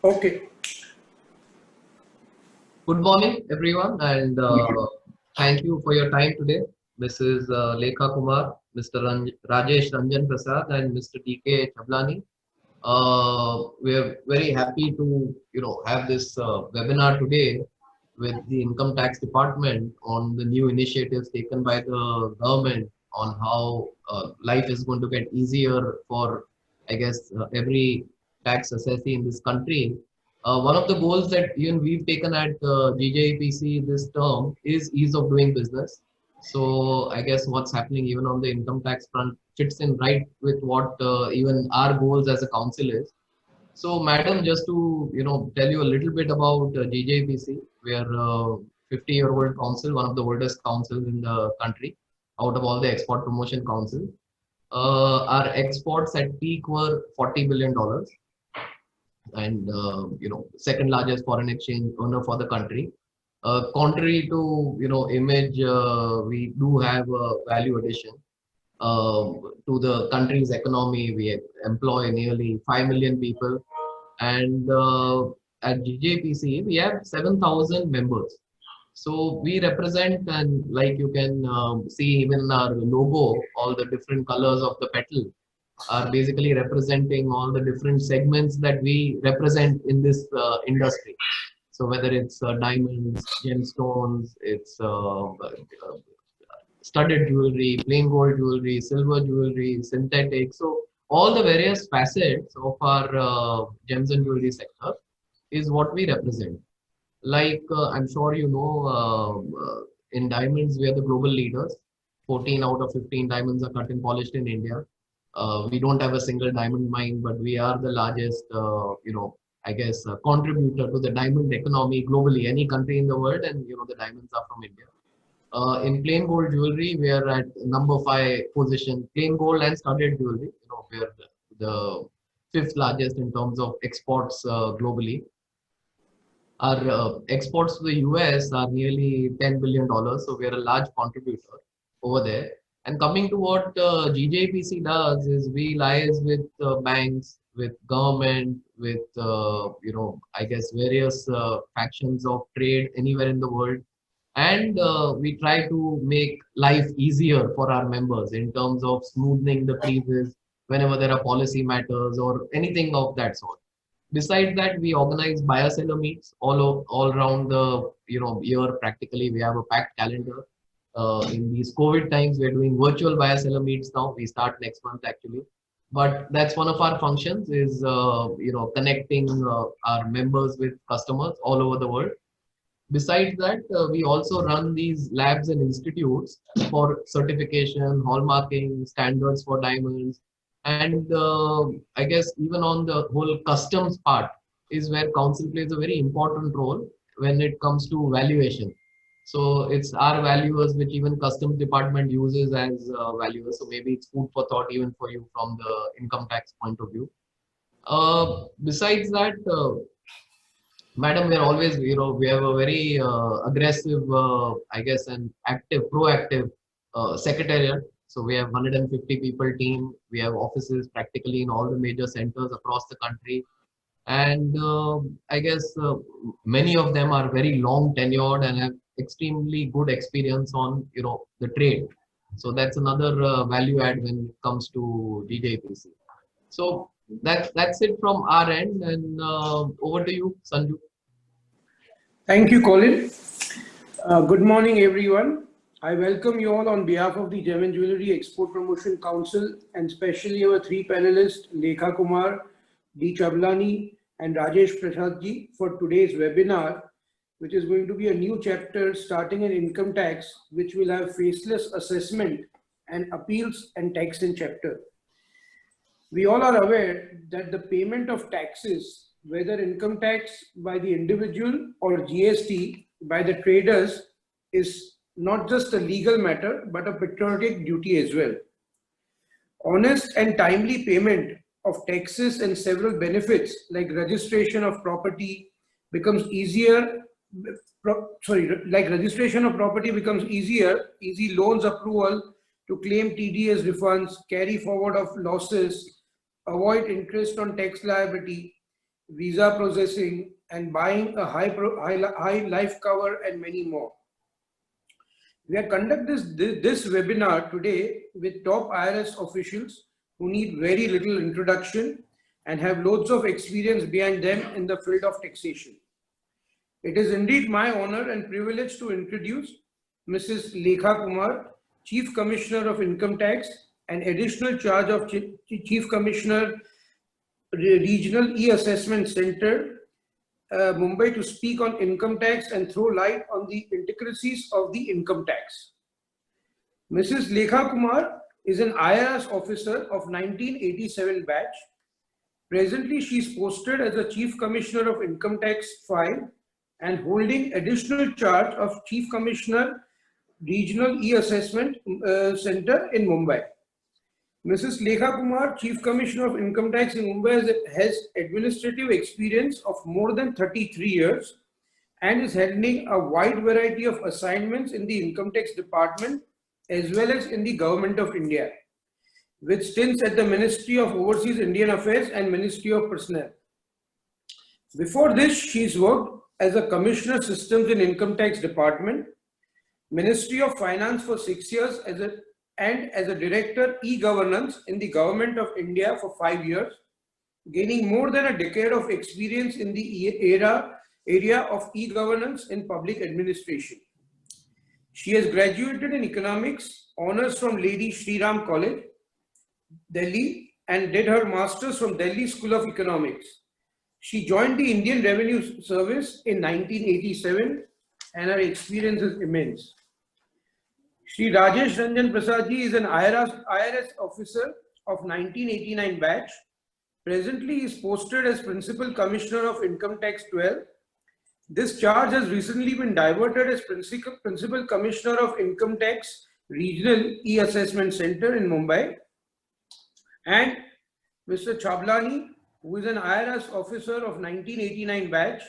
Okay. Good morning, everyone, and thank you for your time today. This is Lekha Kumar, Mr. Rajesh Ranjan Prasad, and Mr. DK Chablani. We are very happy to have this webinar today with the Income Tax Department on the new initiatives taken by the government on how life is going to get easier for, I guess, every tax assessee in this country. One of the goals that even we've taken at GJPC this term is ease of doing business. So I guess what's happening even on the income tax front fits in right with what even our goals as a council is. So, madam, just to tell you a little bit about GJPC, we are a 50-year-old council, one of the oldest councils in the country, out of all the export promotion councils. Our exports at peak were $40 billion, and second largest foreign exchange earner for the country. Contrary to image, we do have a value addition to the country's economy. We employ nearly 5 million people, and at GJPC we have 7,000 members. So we represent, and like you can see even in our logo, all the different colors of the petal are basically representing all the different segments that we represent in this industry. So whether it's diamonds, gemstones, it's studded jewelry, plain gold jewelry, silver jewelry, synthetic. So all the various facets of our gems and jewelry sector is what we represent. Like I'm sure in diamonds we are the global leaders. 14 out of 15 diamonds are cut and polished in India. We don't have a single diamond mine, but we are the largest, I guess, contributor to the diamond economy globally. Any country in the world, and the diamonds are from India. In plain gold jewelry, we are at number 5 position. Plain gold and studded jewelry, we are the fifth largest in terms of exports globally. Our exports to the US are nearly $10 billion, so we are a large contributor over there. And coming to what GJPC does is we liaise with banks, with government, with I guess various factions of trade anywhere in the world, and we try to make life easier for our members in terms of smoothing the creases whenever there are policy matters or anything of that sort. Besides that, we organize buyer seller meets all around the year. Practically, we have a packed calendar. In these COVID times, we're doing virtual buyer seller meets now. We start next month actually, but that's one of our functions is connecting our members with customers all over the world. Besides that, we also run these labs and institutes for certification, hallmarking, standards for diamonds, and I guess even on the whole customs part is where council plays a very important role when it comes to valuation. So it's our valuers which even customs department uses as valuers. So maybe it's food for thought even for you from the income tax point of view. Besides that, madam, we're always, we have a very aggressive, I guess, and active, proactive secretariat. So we have 150 people team. We have offices practically in all the major centers across the country. And I guess many of them are very long tenured and have extremely good experience on, the trade. So that's another value add when it comes to DJPC. So that's it from our end, and over to you, Sanju. Thank you, Colin. Good morning, everyone. I welcome you all on behalf of the Gem and Jewelry Export Promotion Council, and especially our 3 panelists, Lekha Kumar, D. Chablani, and Rajesh Prasad ji, for today's webinar, which is going to be a new chapter starting in income tax, which will have faceless assessment and appeals and tax in chapter. We all are aware that the payment of taxes, whether income tax by the individual or GST by the traders, is not just a legal matter, but a patriotic duty as well. Honest and timely payment of taxes and several benefits like registration of property becomes easier. Registration of property becomes easier, easy loans approval to claim TDS refunds, carry forward of losses, avoid interest on tax liability, visa processing, and buying a high life cover, and many more. We are conducting this webinar today with top IRS officials who need very little introduction and have loads of experience behind them in the field of taxation. It is indeed my honor and privilege to introduce Mrs. Lekha Kumar, Chief Commissioner of Income Tax and Additional Charge of Chief Commissioner, Regional E-Assessment Center, Mumbai, to speak on income tax and throw light on the intricacies of the income tax. Mrs. Lekha Kumar is an IRS officer of 1987 batch. Presently, she is posted as a Chief Commissioner of Income Tax 5 and holding additional charge of Chief Commissioner, Regional E-Assessment Center in Mumbai. Mrs. Lekha Kumar, Chief Commissioner of Income Tax in Mumbai, has administrative experience of more than 33 years and is handling a wide variety of assignments in the Income Tax Department as well as in the Government of India, with stints at the Ministry of Overseas Indian Affairs and Ministry of Personnel. Before this, she's worked as a Commissioner Systems in Income Tax Department, Ministry of Finance for 6 years and as a Director E-Governance in the Government of India for 5 years, gaining more than a decade of experience in the area of e-governance in public administration. She has graduated in economics, honors from Lady Shri Ram College, Delhi, and did her master's from Delhi School of Economics. She joined the Indian Revenue Service in 1987 and her experience is immense. Shri Rajesh Ranjan Prasadji is an IRS officer of 1989 batch. Presently, he is posted as Principal Commissioner of Income Tax 12. This charge has recently been diverted as Principal Commissioner of Income Tax Regional E-Assessment Center in Mumbai. And Mr. Chablani, who is an IRS officer of 1989 batch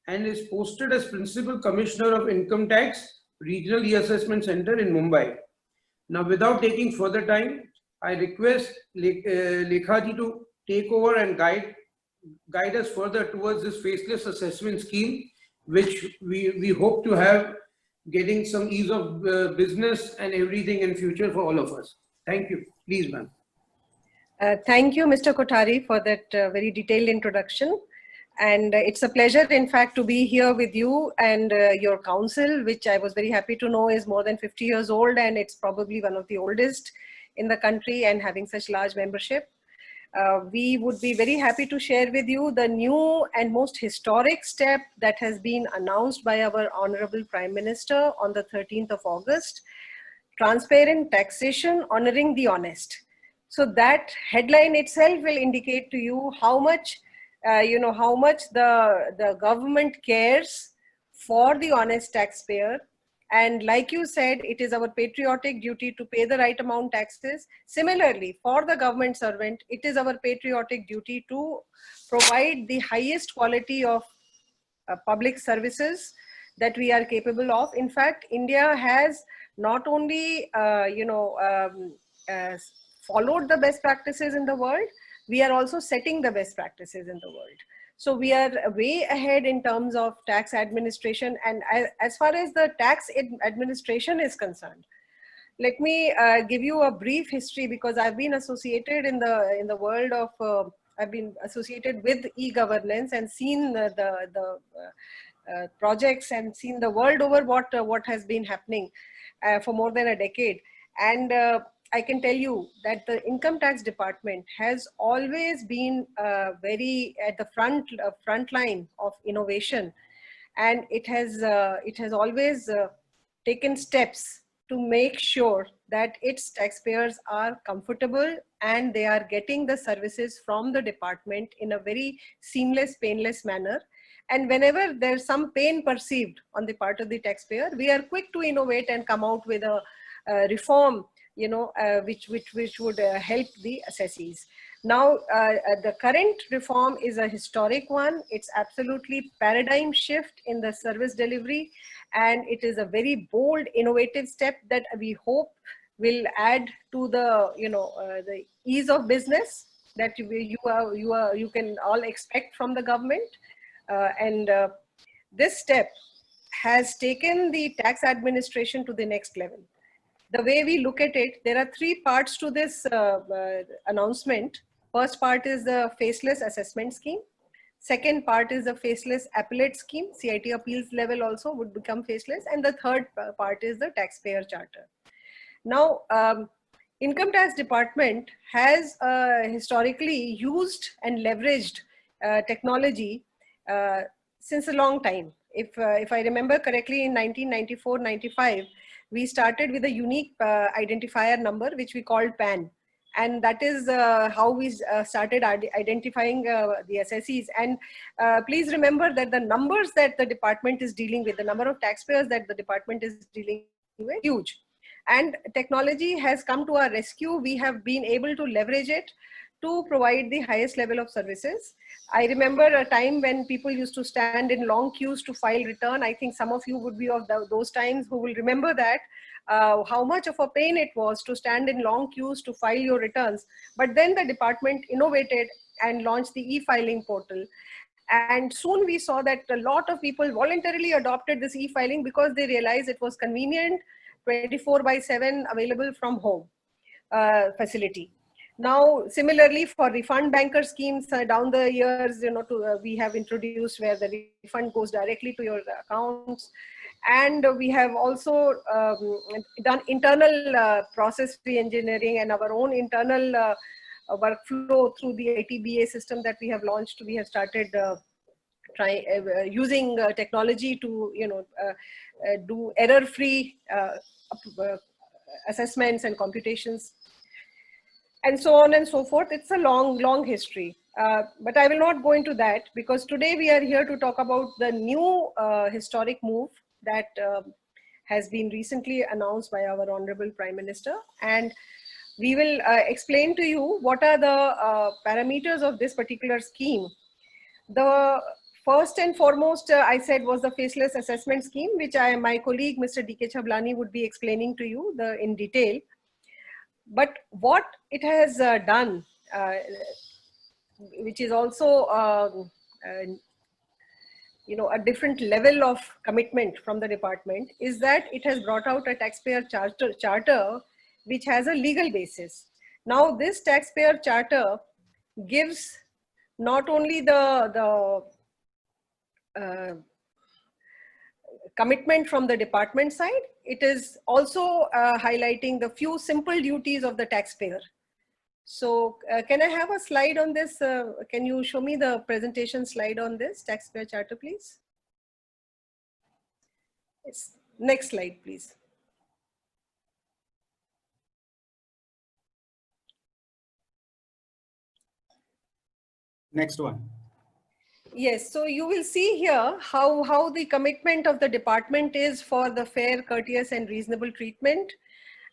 and is posted as Principal Commissioner of Income Tax Regional E-Assessment Center in Mumbai. Now, without taking further time, I request Lekhaji to take over and guide us further towards this faceless assessment scheme, which we hope to have getting some ease of business and everything in future for all of us. Thank you. Please, ma'am. Thank you, Mr. Kothari, for that very detailed introduction. And it's a pleasure, in fact, to be here with you and your council, which I was very happy to know is more than 50 years old, and it's probably one of the oldest in the country and having such large membership. We would be very happy to share with you the new and most historic step that has been announced by our Honorable Prime Minister on the 13th of August, Transparent Taxation Honoring the Honest. So that headline itself will indicate to you how much, how much the government cares for the honest taxpayer. And like you said, it is our patriotic duty to pay the right amount taxes. Similarly, for the government servant, it is our patriotic duty to provide the highest quality of public services that we are capable of. In fact, India has not only, followed the best practices in the world, we are also setting the best practices in the world. So we are way ahead in terms of tax administration. And as far as the tax administration is concerned, let me give you a brief history, because I've been associated in the world of, I've been associated with e-governance and seen the projects and seen the world over what has been happening for more than a decade. And I can tell you that the Income Tax Department has always been very at the front line of innovation, and it has always taken steps to make sure that its taxpayers are comfortable and they are getting the services from the department in a very seamless, painless manner. And whenever there's some pain perceived on the part of the taxpayer, we are quick to innovate and come out with a reform, which would help the assessees. Now, the current reform is a historic one. It's absolutely paradigm shift in the service delivery, and it is a very bold, innovative step that we hope will add to the, the ease of business that you can all expect from the government. And this step has taken the tax administration to the next level. The way we look at it, there are three parts to this announcement. First part is the faceless assessment scheme. Second part is the faceless appellate scheme. CIT appeals level also would become faceless. And the third part is the taxpayer charter. Now, Income Tax Department has historically used and leveraged technology since a long time. If I remember correctly, in 1994-95, we started with a unique identifier number, which we called PAN. And that is how we started identifying the assessees. And please remember that the numbers that the department is dealing with, the number of taxpayers that the department is dealing with, huge. And technology has come to our rescue. We have been able to leverage it to provide the highest level of services. I remember a time when people used to stand in long queues to file return. I think some of you would be of those times who will remember that, how much of a pain it was to stand in long queues to file your returns. But then the department innovated and launched the e-filing portal. And soon we saw that a lot of people voluntarily adopted this e-filing because they realized it was convenient, 24/7 available from home facility. Now, similarly for refund banker schemes down the years, we have introduced where the refund goes directly to your accounts. And we have also done internal process re-engineering and our own internal workflow through the ITBA system that we have launched. We have started using technology to do error-free assessments and computations, and so on and so forth. It's a long history, but I will not go into that, because today we are here to talk about the new historic move that has been recently announced by our Honorable Prime Minister. And we will explain to you what are the parameters of this particular scheme. The first and foremost, I said, was the faceless assessment scheme, which my colleague, Mr. D.K. Chablani, would be explaining to you in detail. But what it has done, which is also a different level of commitment from the department, is that it has brought out a taxpayer charter which has a legal basis. Now, this taxpayer charter gives not only the commitment from the department side, it is also highlighting the few simple duties of the taxpayer. So can I have a slide on this? Can you show me the presentation slide on this taxpayer charter, please? Next slide, please. Next one. Yes, so you will see here how the commitment of the department is for the fair, courteous and reasonable treatment,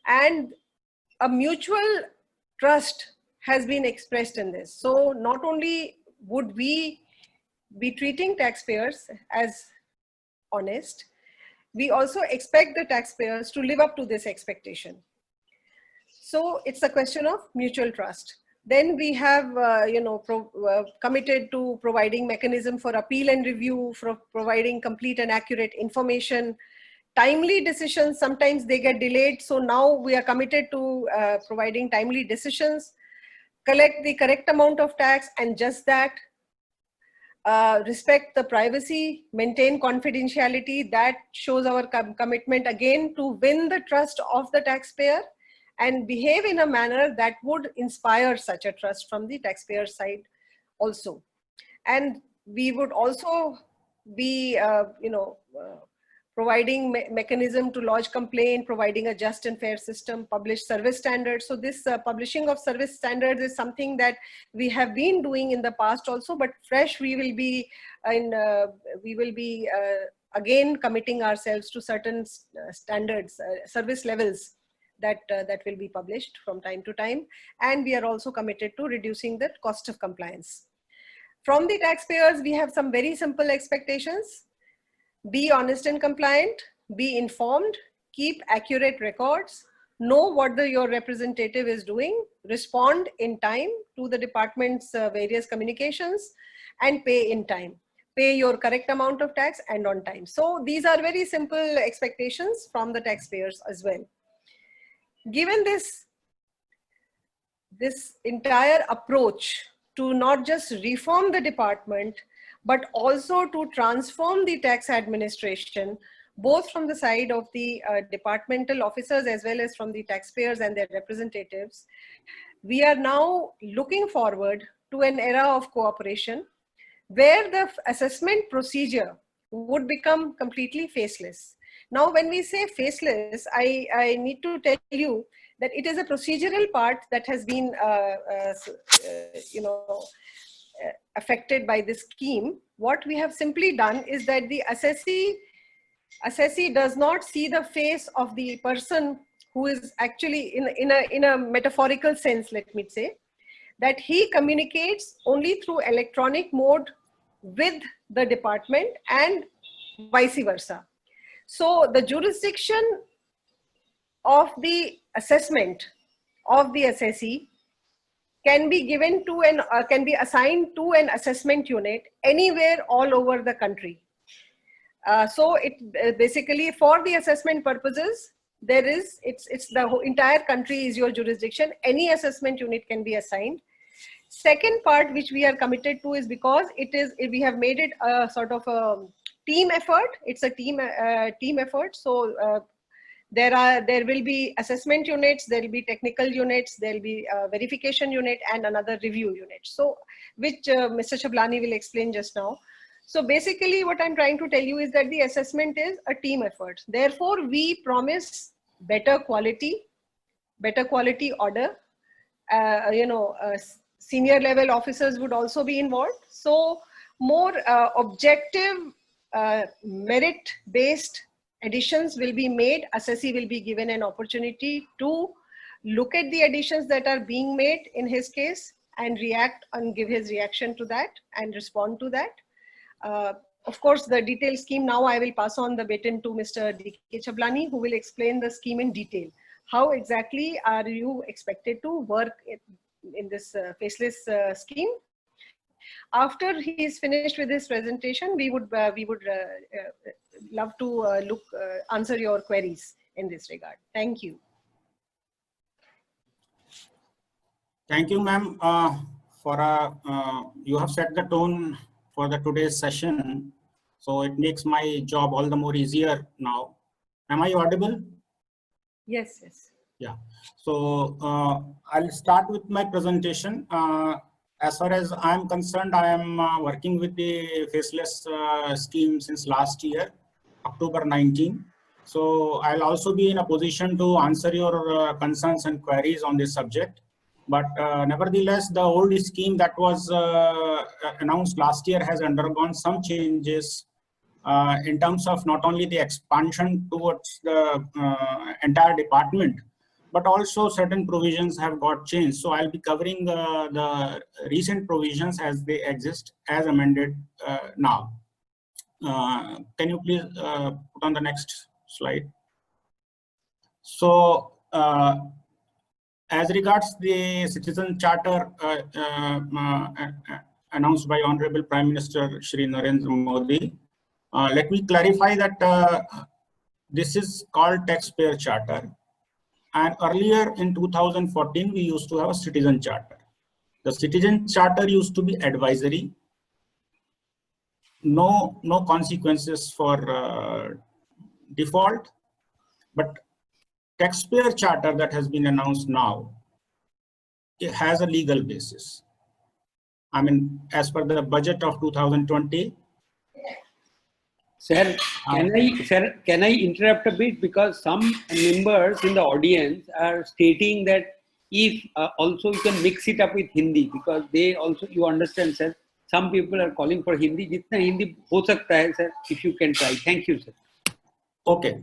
and a mutual trust has been expressed in this. So not only would we be treating taxpayers as honest, we also expect the taxpayers to live up to this expectation. So it's a question of mutual trust. Then we have, committed to providing mechanism for appeal and review, for providing complete and accurate information, timely decisions. Sometimes they get delayed. So now we are committed to providing timely decisions, collect the correct amount of tax, and just that, respect the privacy, maintain confidentiality. That shows our commitment again to win the trust of the taxpayer and behave in a manner that would inspire such a trust from the taxpayer side also. And we would also be, providing mechanism to lodge complaint, providing a just and fair system, publish service standards. So this publishing of service standards is something that we have been doing in the past also, but fresh we will be again committing ourselves to certain standards, service levels that will be published from time to time. And we are also committed to reducing the cost of compliance. From the taxpayers, we have some very simple expectations. Be honest and compliant, be informed, keep accurate records, know what your representative is doing, respond in time to the department's various communications, and pay in time. Pay your correct amount of tax and on time. So these are very simple expectations from the taxpayers as well. Given this entire approach to not just reform the department, but also to transform the tax administration, both from the side of the departmental officers as well as from the taxpayers and their representatives, we are now looking forward to an era of cooperation where the assessment procedure would become completely faceless. Now, when we say faceless, I need to tell you that it is a procedural part that has been, affected by this scheme. What we have simply done is that the assessee does not see the face of the person who is actually in a metaphorical sense, let me say, that he communicates only through electronic mode with the department and vice versa. So the jurisdiction of the assessment of the assessee can be given to can be assigned to an assessment unit anywhere all over the country. So it basically, for the assessment purposes, it's the entire country is your jurisdiction. Any assessment unit can be assigned. Second part which we are committed to is because we have made it a sort of a team effort. It's a team effort. So there will be assessment units, there will be technical units, there will be a verification unit and another review unit. So which Mr. Chablani will explain just now. So basically what I'm trying to tell you is that the assessment is a team effort. Therefore, we promise better quality order. Senior level officers would also be involved. So more objective, merit-based additions will be made. Assessee will be given an opportunity to look at the additions that are being made in his case and react and give his reaction to that and respond to that. Of course, the detailed scheme, now I will pass on the baton to Mr. D.K. Chablani, who will explain the scheme in detail. How exactly are you expected to work in this faceless scheme? After he is finished with his presentation, we would love to answer your queries in this regard. Thank you. Thank you, ma'am, you have set the tone for the today's session, so it makes my job all the more easier now. Am I audible? Yes, yes. Yeah. So I'll start with my presentation. As far as I'm concerned, I am working with the faceless scheme since last year, October 19. So I'll also be in a position to answer your concerns and queries on this subject. But nevertheless, the old scheme that was announced last year has undergone some changes in terms of not only the expansion towards the entire department, but also certain provisions have got changed. So I'll be covering the recent provisions as they exist, as amended now. Can you please put on the next slide? So as regards the citizen charter announced by Honorable Prime Minister Shri Narendra Modi, let me clarify that this is called taxpayer charter. And earlier in 2014, we used to have a citizen charter. The citizen charter used to be advisory. No consequences for default. But taxpayer charter that has been announced now, it has a legal basis. I mean, as per the budget of 2020. Sir, can I interrupt a bit, because some members in the audience are stating that if also you can mix it up with Hindi, because they also, you understand, sir, some people are calling for Hindi. Jitna Hindi ho sakta hai, sir, if you can try. Thank you, sir. Okay.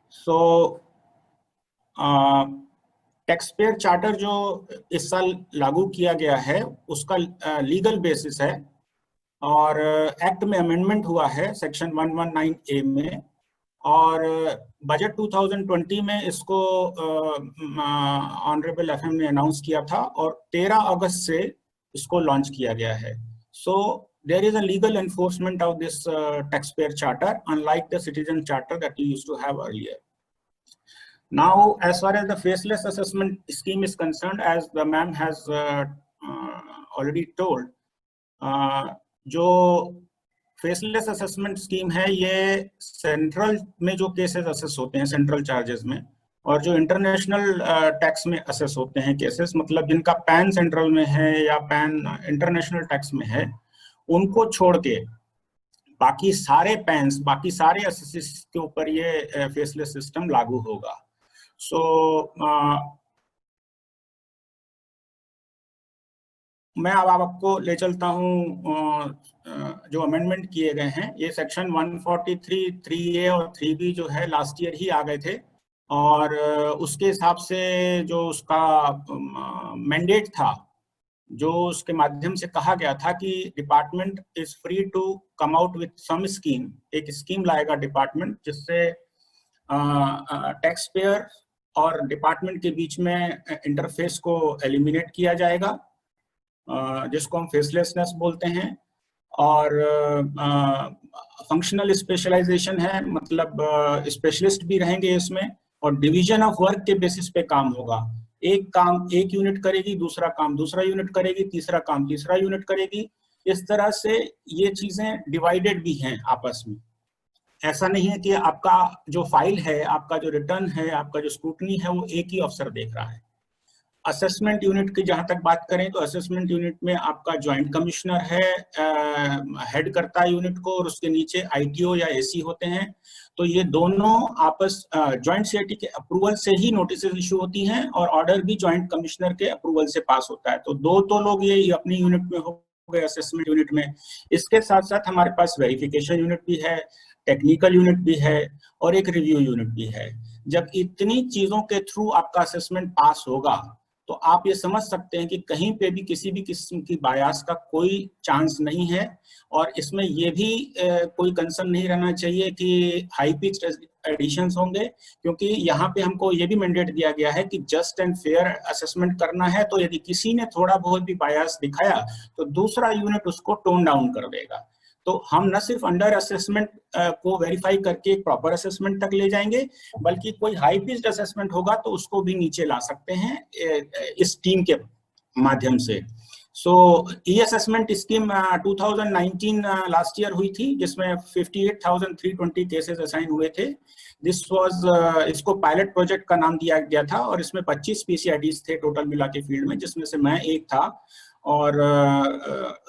So taxpayer charter जो इस साल लागू किया गया है उसका legal basis है और एक्ट में अमेंडमेंट हुआ है सेक्शन 119A में, और बजट 2020 में इसको ऑनरेबल एफएम ने अनाउंस किया था और 13 अगस्त से इसको लॉन्च किया गया है. सो there is a legal enforcement of this taxpayer charter, unlike the citizen charter that we used to have earlier. Now, as far as the faceless assessment scheme is concerned, as the ma'am has already told, जो faceless assessment scheme है ये central में जो cases assess होते हैं central charges में, और जो इंटरनेशनल टैक्स में असेस होते हैं केसेस, मतलब जिनका पैन सेंट्रल में है या पैन इंटरनेशनल टैक्स में है, उनको छोड़ के बाकी सारे पैन्स, बाकी सारे असेसिस के ऊपर ये फेसलेस सिस्टम लागू होगा. सो मैं अब आपको ले चलता हूँ जो अमेंडमेंट किए गए हैं. ये सेक्शन 143 3A और 3B जो है लास्ट ईयर ही आ गए थे, और उसके हिसाब से जो उसका मैंडेट था, जो उसके माध्यम से कहा गया था कि department is free to come out with some scheme. एक स्कीम लाएगा डिपार्टमेंट जिससे टैक्स पेयर और डिपार्टमेंट के बीच में इंटरफेस को एलिमिनेट किया जाएगा, जिसको हम फेसलेसनेस बोलते हैं. और फंक्शनल स्पेशलाइजेशन है, मतलब स्पेशलिस्ट भी रहेंगे इसमें, और डिवीजन ऑफ वर्क के बेसिस पे काम होगा. एक काम एक यूनिट करेगी, दूसरा काम दूसरा यूनिट करेगी, तीसरा काम तीसरा यूनिट करेगी. इस तरह से ये चीजें डिवाइडेड भी हैं आपस में. ऐसा नहीं है कि आपका जो फाइल है, आपका जो रिटर्न है, आपका जो स्क्रूटनी है, वो एक ही अफसर देख रहा है. असेसमेंट यूनिट की जहां तक बात करें तो असेसमेंट यूनिट में आपका ज्वाइंट कमिश्नर है, हेड करता है यूनिट को, और उसके नीचे आईटीओ या एसी होते हैं. तो ये दोनों आपस ज्वाइंट सीआईटी के अप्रूवल से ही नोटिस इशू होती हैं, और ऑर्डर भी ज्वाइंट कमिश्नर के अप्रूवल से पास होता है. तो दो लोग ये अपनी यूनिट में हो गए, असेसमेंट यूनिट में. इसके साथ साथ हमारे पास वेरिफिकेशन यूनिट भी है, टेक्निकल यूनिट भी है, और एक रिव्यू यूनिट भी है. जब इतनी चीजों के थ्रू आपका असेसमेंट पास होगा तो आप ये समझ सकते हैं कि कहीं पे भी किसी भी किस्म की बायास का कोई चांस नहीं है. और इसमें ये भी कोई कंसर्न नहीं रहना चाहिए कि हाई पिच एडिशंस होंगे, क्योंकि यहाँ पे हमको ये भी मैंडेट दिया गया है कि जस्ट एंड फेयर असेसमेंट करना है. तो यदि किसी ने थोड़ा बहुत भी बायास दिखाया तो दूसरा यूनिट उसको टोन डाउन कर देगा. तो हम न सिर्फ अंडर असेसमेंट को वेरीफाई करके एक प्रॉपर असेसमेंट तक ले जाएंगे, बल्कि कोई हाई पिच्ड असेसमेंट होगा तो उसको भी नीचे ला सकते हैं इस टीम के माध्यम से. सो ई असेसमेंट स्कीम 2019 लास्ट ईयर हुई थी, जिसमें 58,320 केसेस असाइन हुए थे. दिस वाज इसको पायलट प्रोजेक्ट का नाम दिया गया था, और इसमें 25 पीसीआईडीज थे टोटल मिला के फील्ड में, जिसमें से मैं एक था. और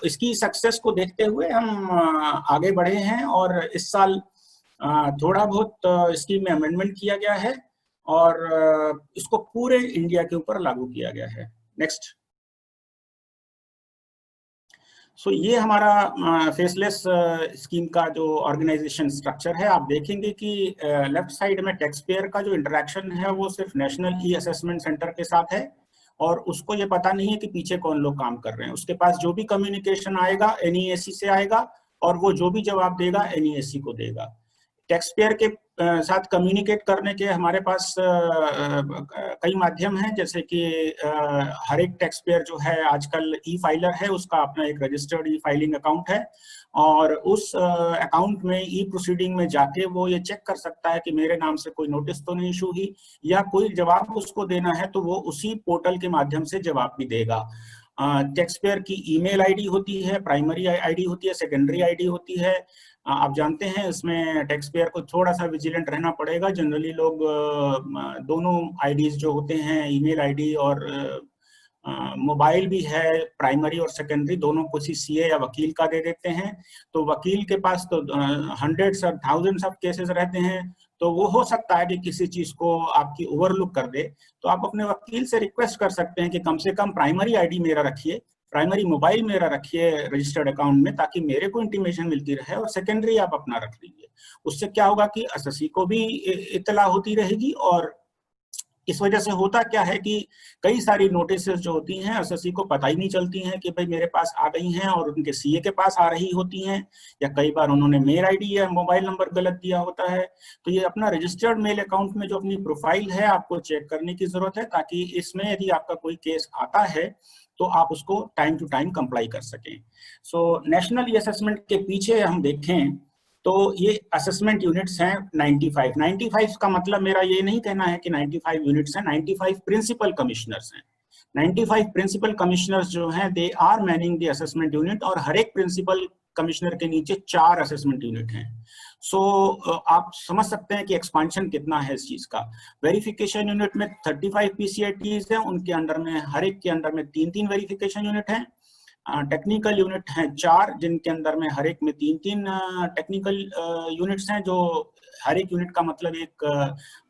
इसकी सक्सेस को देखते हुए हम आगे बढ़े हैं, और इस साल थोड़ा बहुत स्कीम में अमेंडमेंट किया गया है, और इसको पूरे इंडिया के ऊपर लागू किया गया है. नेक्स्ट. सो ये हमारा फेसलेस स्कीम का जो ऑर्गेनाइजेशन स्ट्रक्चर है. आप देखेंगे कि लेफ्ट साइड में टैक्स पेयर का जो इंटरेक्शन है वो सिर्फ नेशनल ई असेसमेंट सेंटर के साथ है, और उसको ये पता नहीं है कि पीछे कौन लोग काम कर रहे हैं. उसके पास जो भी कम्युनिकेशन आएगा एनईएसी से आएगा, और वो जो भी जवाब देगा एनईएसी को देगा. टैक्स पेयर के साथ कम्युनिकेट करने के हमारे पास कई माध्यम हैं, जैसे कि हर एक टैक्स पेयर जो है आजकल ई फाइलर है, उसका अपना एक रजिस्टर्ड ई फाइलिंग अकाउंट है, और उस अकाउंट में ई प्रोसीडिंग में जाके वो ये चेक कर सकता है कि मेरे नाम से कोई नोटिस तो नहीं इशू हुई, या कोई जवाब उसको देना है तो वो उसी पोर्टल के माध्यम से जवाब भी देगा. टैक्स पेयर की ईमेल आईडी होती है, प्राइमरी आईडी होती है, सेकेंडरी आईडी होती है. आप जानते हैं इसमें टैक्स पेयर को थोड़ा सा विजिलेंट रहना पड़ेगा. जनरली लोग दोनों आईडीज जो होते हैं, ईमेल आईडी और मोबाइल भी है, प्राइमरी और सेकेंडरी दोनों किसी सीए या वकील का दे देते हैं. तो वकील के पास तो हंड्रेड्स और थाउजेंड्स ऑफ केसेस रहते हैं, तो वो हो सकता है कि किसी चीज को आपकी ओवरलुक कर दे. तो आप अपने वकील से रिक्वेस्ट कर सकते हैं कि कम से कम प्राइमरी आईडी मेरा रखिए, प्राइमरी मोबाइल मेरा रखिए रजिस्टर्ड अकाउंट में, ताकि मेरे को इंटीमेशन मिलती रहे, और सेकेंडरी आप अपना रख लीजिए. उससे क्या होगा कि एसएससी को भी इत्तला होती रहेगी, और इस वजह से होता क्या है कि कई सारी नोटिस जो होती हैं एसएससी को पता ही नहीं चलती हैं कि भाई मेरे पास आ गई हैं, और उनके सीए के पास आ रही होती हैं, या कई बार उन्होंने मेल आईडी या मोबाइल नंबर गलत दिया होता है। तो ये अपना रजिस्टर्ड मेल अकाउंट में जो अपनी प्रोफाइल है आपको चेक करने की जरूरत है, ताकि इसमें यदि आपका कोई केस आता है तो आप उसको टाइम टू टाइम कंप्लाई कर सकें। सो नेशनल ई असेसमेंट के पीछे हम देखें तो ये असेसमेंट यूनिट्स हैं 95। 95 का मतलब मेरा ये नहीं कहना है कि 95 यूनिट्स हैं, 95 प्रिंसिपल कमिश्नर्स हैं। 95 प्रिंसिपल कमिश्नर्स जो हैं they are manning the assessment unit, और हर एक प्रिंसिपल कमिश्नर के नीचे 4 असेसमेंट यूनिट हैं। सो आप समझ सकते हैं कि एक्सपांशन कितना है इस चीज का। वेरिफिकेशन यूनिट में 35 पीसीआईटीज हैं, उनके अंडर में हर एक के अंडर में 3-3 वेरिफिकेशन यूनिट हैं। टेक्निकल यूनिट हैं 4, जिनके अंदर में हर एक में 3-3 टेक्निकल यूनिट्स हैं, जो हर एक यूनिट का मतलब एक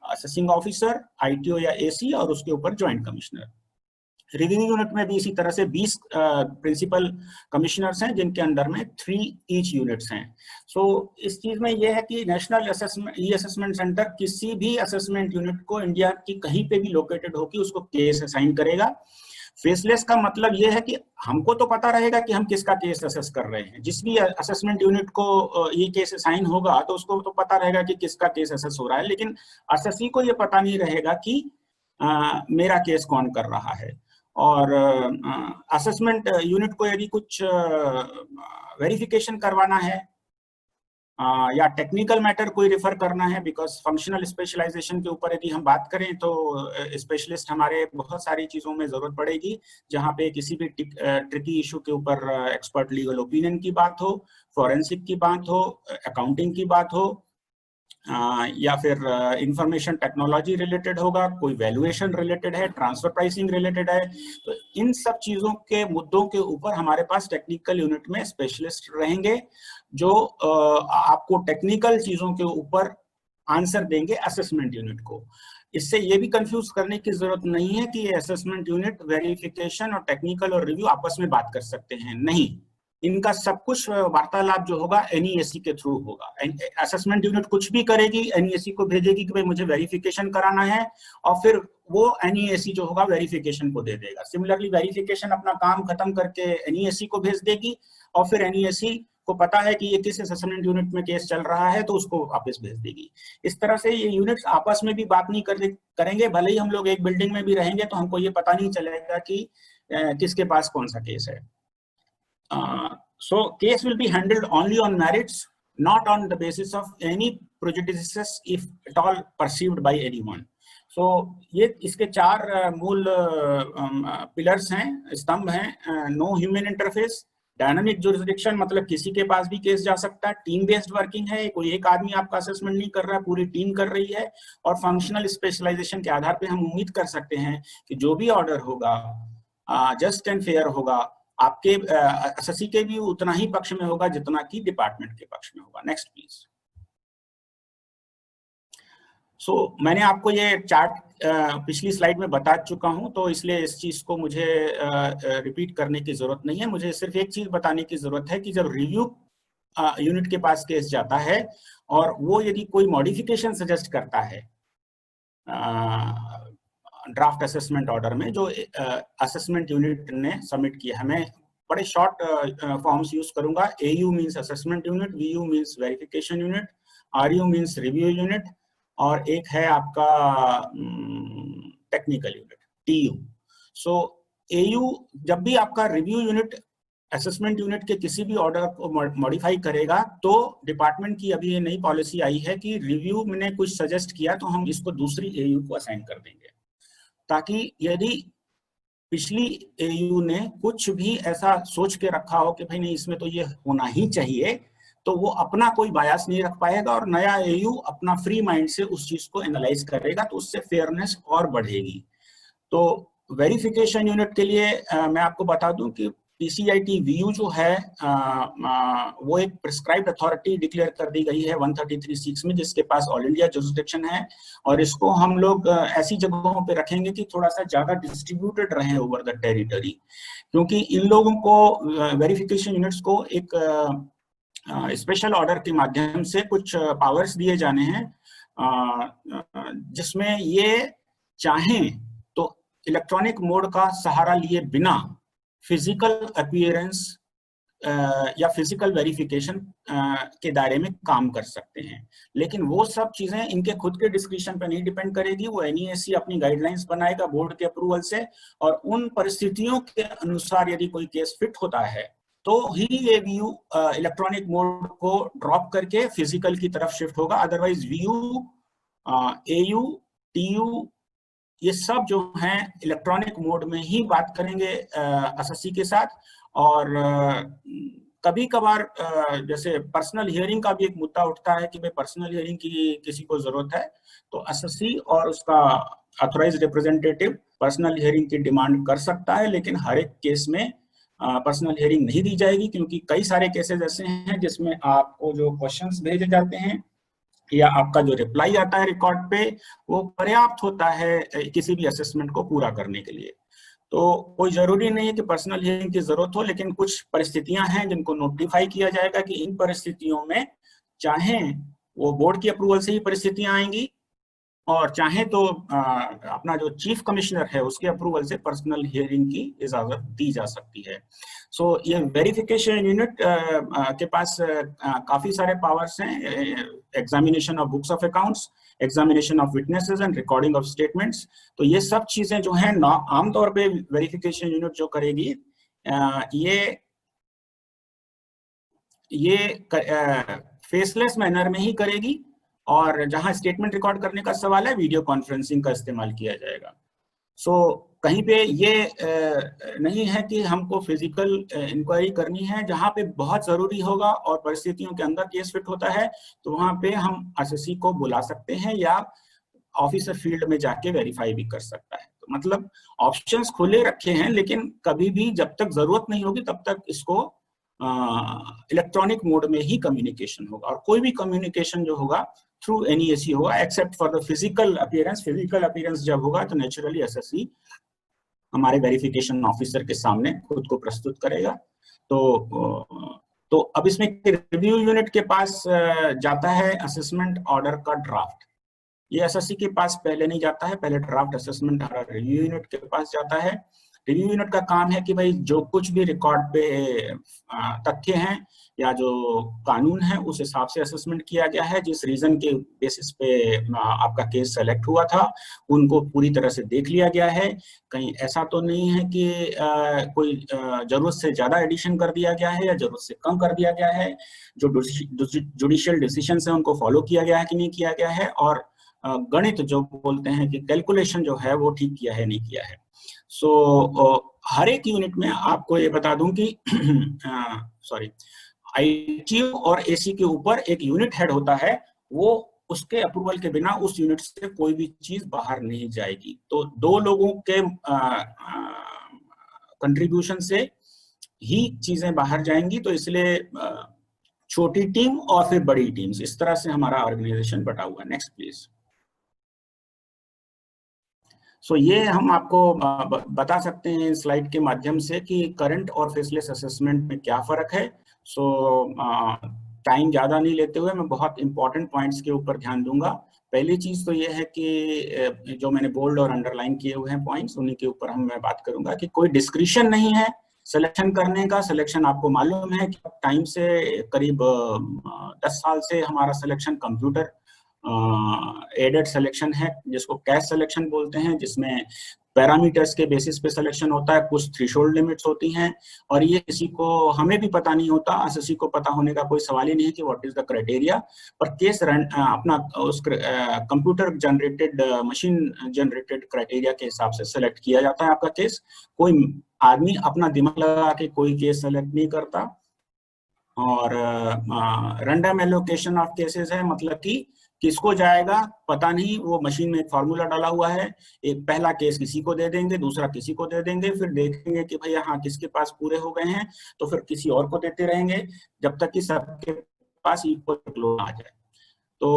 असेसिंग ऑफिसर, आईटीओ या एसी, और उसके ऊपर ज्वाइंट कमिश्नर। रिव्यू यूनिट में भी इसी तरह से 20 प्रिंसिपल कमिश्नर्स हैं, जिनके अंडर में 3 ईच यूनिट्स हैं। सो इस चीज में यह है कि नेशनल ई असेसमेंट सेंटर किसी भी असेसमेंट यूनिट को इंडिया की कहीं पे भी लोकेटेड होगी उसको केस असाइन करेगा। फेसलेस का मतलब यह है कि हमको तो पता रहेगा कि हम किसका केस असेस कर रहे हैं। जिस भी असेसमेंट यूनिट को ये केस असाइन होगा तो उसको तो पता रहेगा कि किसका केस असेस हो रहा है, लेकिन असेसी को ये पता नहीं रहेगा कि मेरा केस कौन कर रहा है। और असेसमेंट यूनिट को यदि कुछ वेरिफिकेशन करवाना है या टेक्निकल मैटर कोई रेफर करना है, बिकॉज फंक्शनल स्पेशलाइजेशन के ऊपर यदि हम बात करें तो स्पेशलिस्ट हमारे बहुत सारी चीजों में जरूरत पड़ेगी, जहां पे किसी भी ट्रिकी इशू के ऊपर एक्सपर्ट लीगल ओपिनियन की बात हो, फॉरेंसिक की बात हो, अकाउंटिंग की बात हो, या फिर इंफॉर्मेशन टेक्नोलॉजी रिलेटेड होगा, कोई वैल्यूएशन रिलेटेड है, ट्रांसफर प्राइसिंग रिलेटेड है। तो इन सब चीजों के मुद्दों के ऊपर हमारे पास टेक्निकल यूनिट में स्पेशलिस्ट रहेंगे, जो आपको टेक्निकल चीजों के ऊपर आंसर देंगे असेसमेंट यूनिट को। इससे ये भी कंफ्यूज करने की जरूरत नहीं है कि असेसमेंट यूनिट वेरिफिकेशन और टेक्निकल और रिव्यू आपस में बात कर सकते हैं, नहीं। इनका सब कुछ वार्तालाप जो होगा एनईएसी के थ्रू होगा। असेसमेंट यूनिट कुछ भी करेगी, एनईएसी को भेजेगी कि भाई मुझे वेरिफिकेशन कराना है, और फिर वो एनईएसी जो होगा वेरिफिकेशन को दे देगा। सिमिलरली वेरिफिकेशन अपना काम खत्म करके एनईएसी को भेज देगी, और फिर एनईएसी को पता है कि ये किस असेसमेंट यूनिट में केस चल रहा है तो उसको वापस भेज देगी। इस तरह से ये यूनिट्स आपस में भी बात नहीं करेंगे। भले ही हम लोग एक बिल्डिंग में भी रहेंगे तो हमको ये पता नहीं चलेगा कि किसके पास कौन सा केस है। So case will be handled only on merits, not on the basis of any prejudices if at all perceived by anyone. So ये इसके 4 मूल पिलर्स हैं, स्तंभ हैं। No human interface, dynamic jurisdiction, मतलब किसी के पास भी केस जा सकता है। टीम बेस्ड वर्किंग है, कोई एक आदमी आपका असेसमेंट नहीं कर रहा है, पूरी टीम कर रही है। और फंक्शनल स्पेशलाइजेशन के आधार पे हम उम्मीद कर सकते हैं कि जो भी ऑर्डर होगा जस्ट एंड फेयर होगा, आपके एसएससी के भी उतना ही पक्ष में होगा जितना कि डिपार्टमेंट के पक्ष में होगा। Next please. सो मैंने आपको ये चार्ट पिछली स्लाइड में बता चुका हूं, तो इसलिए इस चीज को मुझे रिपीट करने की जरूरत नहीं है। मुझे सिर्फ एक चीज बताने की जरूरत है कि जब रिव्यू यूनिट के पास केस जाता है और वो यदि कोई मॉडिफिकेशन सजेस्ट करता है ड्राफ्ट असेसमेंट ऑर्डर में जो असेसमेंट यूनिट ने सबमिट किया, हमें बड़े शॉर्ट फॉर्म्स यूज करूंगा। AU means assessment unit, VU means verification unit, RU means review unit, और एक है आपका टेक्निकल यूनिट TU। सो AU जब भी आपका रिव्यू यूनिट असेसमेंट यूनिट के किसी भी ऑर्डर को मॉडिफाई करेगा तो डिपार्टमेंट की अभी ये नई पॉलिसी आई है कि रिव्यू ने कुछ सजेस्ट किया तो हम इसको दूसरी AU को असाइन कर देंगे, ताकि यदि पिछली AU ने कुछ भी ऐसा सोच के रखा हो कि भाई नहीं इसमें तो ये होना ही चाहिए, तो वो अपना कोई बायस नहीं रख पाएगा और नया AU अपना फ्री माइंड से उस चीज को एनालाइज करेगा, तो उससे फेयरनेस और बढ़ेगी। तो वेरिफिकेशन यूनिट के लिए मैं आपको बता दूं कि PCIT VU जो है वो एक प्रिस्क्राइब्ड अथॉरिटी डिक्लेयर कर दी गई है 133(6) में, जिसके पास ऑल इंडिया जुरिसडिक्शन है, और इसको हम लोग ऐसी जगहों पे रखेंगे कि थोड़ा सा ज्यादा डिस्ट्रीब्यूटेड रहे ओवर द टेरिटरी, क्योंकि इन लोगों को वेरिफिकेशन यूनिट्स को एक स्पेशल ऑर्डर के माध्यम से कुछ पावर्स दिए जाने हैं, जिसमें ये चाहें तो इलेक्ट्रॉनिक मोड का सहारा लिए बिना फिजिकल अपीयरेंस या फिजिकल वेरिफिकेशन के दायरे में काम कर सकते हैं। लेकिन वो सब चीजें इनके खुद के डिस्क्रिप्शन पर नहीं डिपेंड करेगी, वो एनईएसी अपनी गाइडलाइंस बनाएगा बोर्ड के अप्रूवल से, और उन परिस्थितियों के अनुसार यदि कोई केस फिट होता है तो ही ये व्यू इलेक्ट्रॉनिक मोड को ड्रॉप करके फिजिकल की तरफ शिफ्ट होगा। अदरवाइज व्यू, एयू, टीयू ये सब जो हैं इलेक्ट्रॉनिक मोड में ही बात करेंगे एसएससी के साथ। और कभी कभार जैसे पर्सनल हियरिंग का भी एक मुद्दा उठता है कि भाई पर्सनल हियरिंग की किसी को जरूरत है तो एसएससी और उसका ऑथराइज्ड रिप्रेजेंटेटिव पर्सनल हियरिंग की डिमांड कर सकता है, लेकिन हर एक केस में पर्सनल हियरिंग नहीं दी जाएगी, क्योंकि कई सारे केसेस ऐसे हैं जिसमें आपको जो क्वेश्चंस भेजे जाते हैं या आपका जो रिप्लाई आता है रिकॉर्ड पे वो पर्याप्त होता है किसी भी असेसमेंट को पूरा करने के लिए। तो कोई जरूरी नहीं है कि पर्सनल हियरिंग की जरूरत हो, लेकिन कुछ परिस्थितियां हैं जिनको नोटिफाई किया जाएगा कि इन परिस्थितियों में चाहे वो बोर्ड की अप्रूवल से ही परिस्थितियां आएंगी और चाहे तो अपना जो चीफ कमिश्नर है उसके अप्रूवल से पर्सनल हियरिंग की इजाजत दी जा सकती है। सो ये वेरिफिकेशन यूनिट के पास काफी सारे पावर्स हैं, examination of books of accounts, examination of witnesses and recording of statements. तो ये सब चीजें जो हैं आमतौर पे वेरिफिकेशन यूनिट जो करेगी ये फेसलेस मैनर में ही करेगी, और जहां स्टेटमेंट रिकॉर्ड करने का सवाल है वीडियो कॉन्फ्रेंसिंग का इस्तेमाल किया जाएगा। सो कहीं पे ये नहीं है कि हमको फिजिकल इंक्वायरी करनी है, जहां पे बहुत जरूरी होगा और परिस्थितियों के अंदर केस फिट होता है तो वहां पे हम एसएससी को बुला सकते हैं या ऑफिसर फील्ड में जाके वेरीफाई भी कर सकता है। तो मतलब ऑप्शंस खुले रखे हैं, लेकिन कभी भी जब तक जरूरत नहीं होगी तब तक इसको इलेक्ट्रॉनिक मोड में ही कम्युनिकेशन होगा, और कोई भी कम्युनिकेशन जो होगा थ्रू एनईएसी होगा except for the physical appearance. Physical appearance जब होगा तो नेचुरली एसएससी हमारे वेरिफिकेशन ऑफिसर के सामने खुद को प्रस्तुत करेगा। तो अब इसमें रिव्यू यूनिट के पास जाता है असेसमेंट ऑर्डर का ड्राफ्ट। ये एसएससी के पास पहले नहीं जाता है, पहले draft assessment order review unit के पास जाता है। रिव्यू यूनिट का काम है कि भाई जो कुछ भी रिकॉर्ड पे तथ्य हैं या जो कानून है उस हिसाब से असेसमेंट किया गया है, जिस रीजन के बेसिस पे आपका केस सेलेक्ट हुआ था उनको पूरी तरह से देख लिया गया है। कहीं ऐसा तो नहीं है कि कोई जरूरत से ज्यादा एडिशन कर दिया गया है या जरूरत से कम कर दिया गया है। जो जुडिशियल डिसीजन है उनको फॉलो किया गया है कि नहीं किया गया है, और गणित जो बोलते हैं कि कैलकुलेशन जो है वो ठीक किया है नहीं किया है। सो हर एक यूनिट में आपको ये बता दूं कि आईटीओ और एसी के ऊपर एक यूनिट हेड होता है, वो उसके अप्रूवल के बिना उस यूनिट से कोई भी चीज बाहर नहीं जाएगी। तो दो लोगों के कंट्रीब्यूशन से ही चीजें बाहर जाएंगी, तो इसलिए छोटी टीम और फिर बड़ी टीम्स, इस तरह से हमारा ऑर्गेनाइजेशन बटा हुआ है। Next please. सो ये हम आपको बता सकते हैं स्लाइड के माध्यम से कि करंट और फेसलेस असेसमेंट में क्या फर्क है। सो टाइम ज्यादा नहीं लेते हुए मैं बहुत इंपॉर्टेंट पॉइंट्स के ऊपर ध्यान दूंगा। पहली चीज तो ये है कि जो मैंने बोल्ड और अंडरलाइन किए हुए हैं पॉइंट्स, उन्हीं के ऊपर मैं बात करूंगा कि कोई डिस्क्रिशन नहीं है सिलेक्शन करने का। सिलेक्शन आपको मालूम है कि टाइम से करीब 10 साल से हमारा सिलेक्शन कंप्यूटर एडेड सिलेक्शन है, जिसको कैश सिलेक्शन बोलते हैं, जिसमें पैरामीटर्स के बेसिस पे सिलेक्शन होता है, कुछ थ्रेशोल्ड लिमिट्स होती हैं, और ये किसी को हमें भी पता नहीं होता, एसएससी को पता होने का कोई सवाल ही नहीं कि व्हाट इज द क्राइटेरिया। पर केस अपना उस computer generated machine generated criteria के हिसाब से सिलेक्ट किया जाता है आपका केस। कोई आदमी अपना दिमाग लगा के कोई केस सेलेक्ट नहीं करता, और रैंडम एलोकेशन ऑफ केसेस है, मतलब कि किसको जाएगा पता नहीं, वो मशीन में एक फार्मूला डाला हुआ है, एक पहला केस किसी को दे देंगे, दूसरा किसी को दे देंगे, फिर देखेंगे कि भाई हाँ किसके पास पूरे हो गए हैं तो फिर किसी और को देते रहेंगे जब तक कि सबके पास इक्वल लोड आ जाए। तो